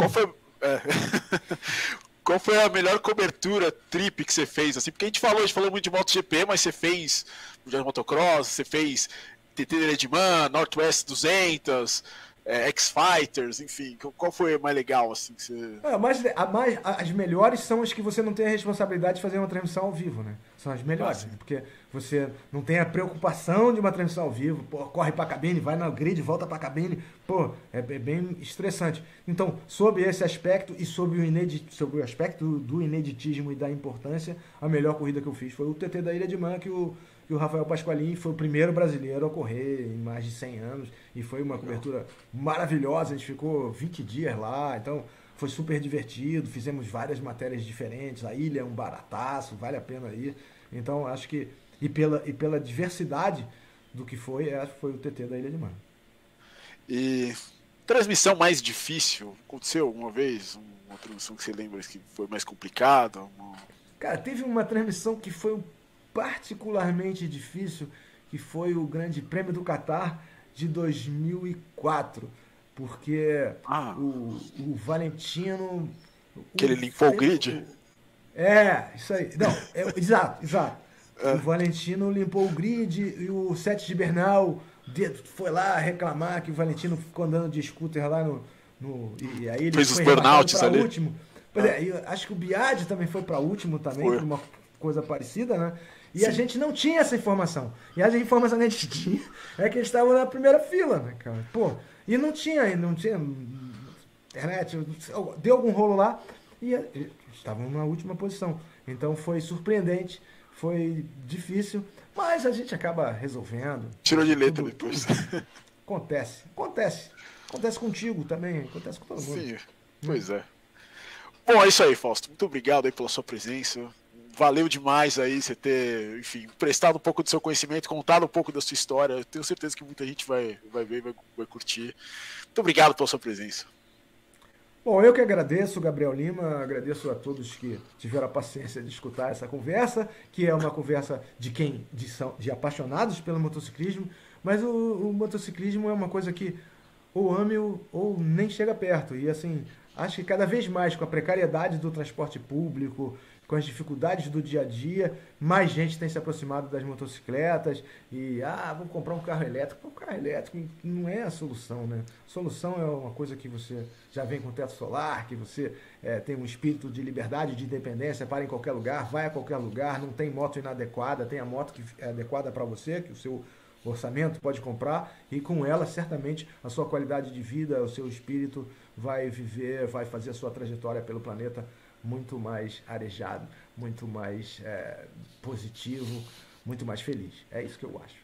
Qual foi a melhor cobertura trip que você fez? Assim, porque a gente falou muito de MotoGP, mas você fez de motocross, você fez TT de Redman, Northwest 200, X-Fighters, enfim. Qual foi a mais legal, assim, que você... As melhores são as que você não tem a responsabilidade de fazer uma transmissão ao vivo, né? São as melhores, né? Porque você não tem a preocupação de uma transmissão ao vivo, corre pra cabine, vai na grid, volta pra cabine, é bem estressante. Então, sob esse aspecto e sob o aspecto do ineditismo e da importância, a melhor corrida que eu fiz foi o TT da Ilha de Man, que o Rafael Pasqualini foi o primeiro brasileiro a correr em mais de 100 anos e foi uma cobertura maravilhosa, a gente ficou 20 dias lá, então foi super divertido, fizemos várias matérias diferentes, a ilha é um barataço, vale a pena ir, então acho que, e pela diversidade do que foi o TT da Ilha de Man. E transmissão mais difícil, aconteceu alguma vez? Uma transmissão que você lembra que foi mais complicada? Cara, teve uma transmissão que foi particularmente difícil, que foi o Grande Prêmio do Catar de 2004, porque o Valentino... Que ele limpou o grid? Isso aí. Não, exato. O Valentino limpou o grid e o Sete de Bernal foi lá reclamar que o Valentino ficou andando de scooter lá e aí ele fez os burnouts ali. Último. Acho que o Biaggi também foi para último também, por uma coisa parecida, né? E sim, a gente não tinha essa informação. E a informação que a gente tinha é que eles estavam na primeira fila, né, cara? E não tinha internet, deu algum rolo lá e estavam na última posição. Então foi surpreendente, foi difícil, mas a gente acaba resolvendo. Tirou de letra depois. Acontece. Acontece contigo também, acontece com todo mundo. Sim, pois é. Bom, é isso aí, Fausto. Muito obrigado aí pela sua presença. Valeu demais aí você ter, enfim, prestado um pouco do seu conhecimento, contado um pouco da sua história. Eu tenho certeza que muita gente vai ver e vai curtir. Muito obrigado pela sua presença. Bom, eu que agradeço, Gabriel Lima, agradeço a todos que tiveram a paciência de escutar essa conversa, que é uma conversa de apaixonados pelo motociclismo, mas o motociclismo é uma coisa que ou ame ou nem chega perto. E assim, acho que cada vez mais com a precariedade do transporte público, com as dificuldades do dia a dia, mais gente tem se aproximado das motocicletas e, vamos comprar um carro elétrico. Um carro elétrico não é a solução, né? A solução é uma coisa que você já vem com teto solar, que você tem um espírito de liberdade, de independência, para em qualquer lugar, vai a qualquer lugar, não tem moto inadequada, tem a moto que é adequada para você, que o seu orçamento pode comprar, e com ela certamente a sua qualidade de vida, o seu espírito vai viver, vai fazer a sua trajetória pelo planeta muito mais arejado, muito mais positivo, muito mais feliz. É isso que eu acho.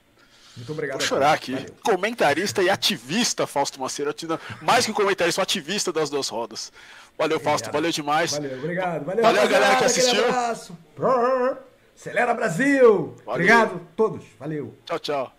Muito obrigado. Vou chorar aqui. Valeu. Comentarista e ativista, Fausto Macedo. Mais que comentarista, comentarista das duas rodas. Valeu, Fausto. Valeu demais. Valeu, obrigado. Valeu, a galera que assistiu. Acelera Brasil! Valeu. Obrigado a todos. Valeu. Tchau, tchau.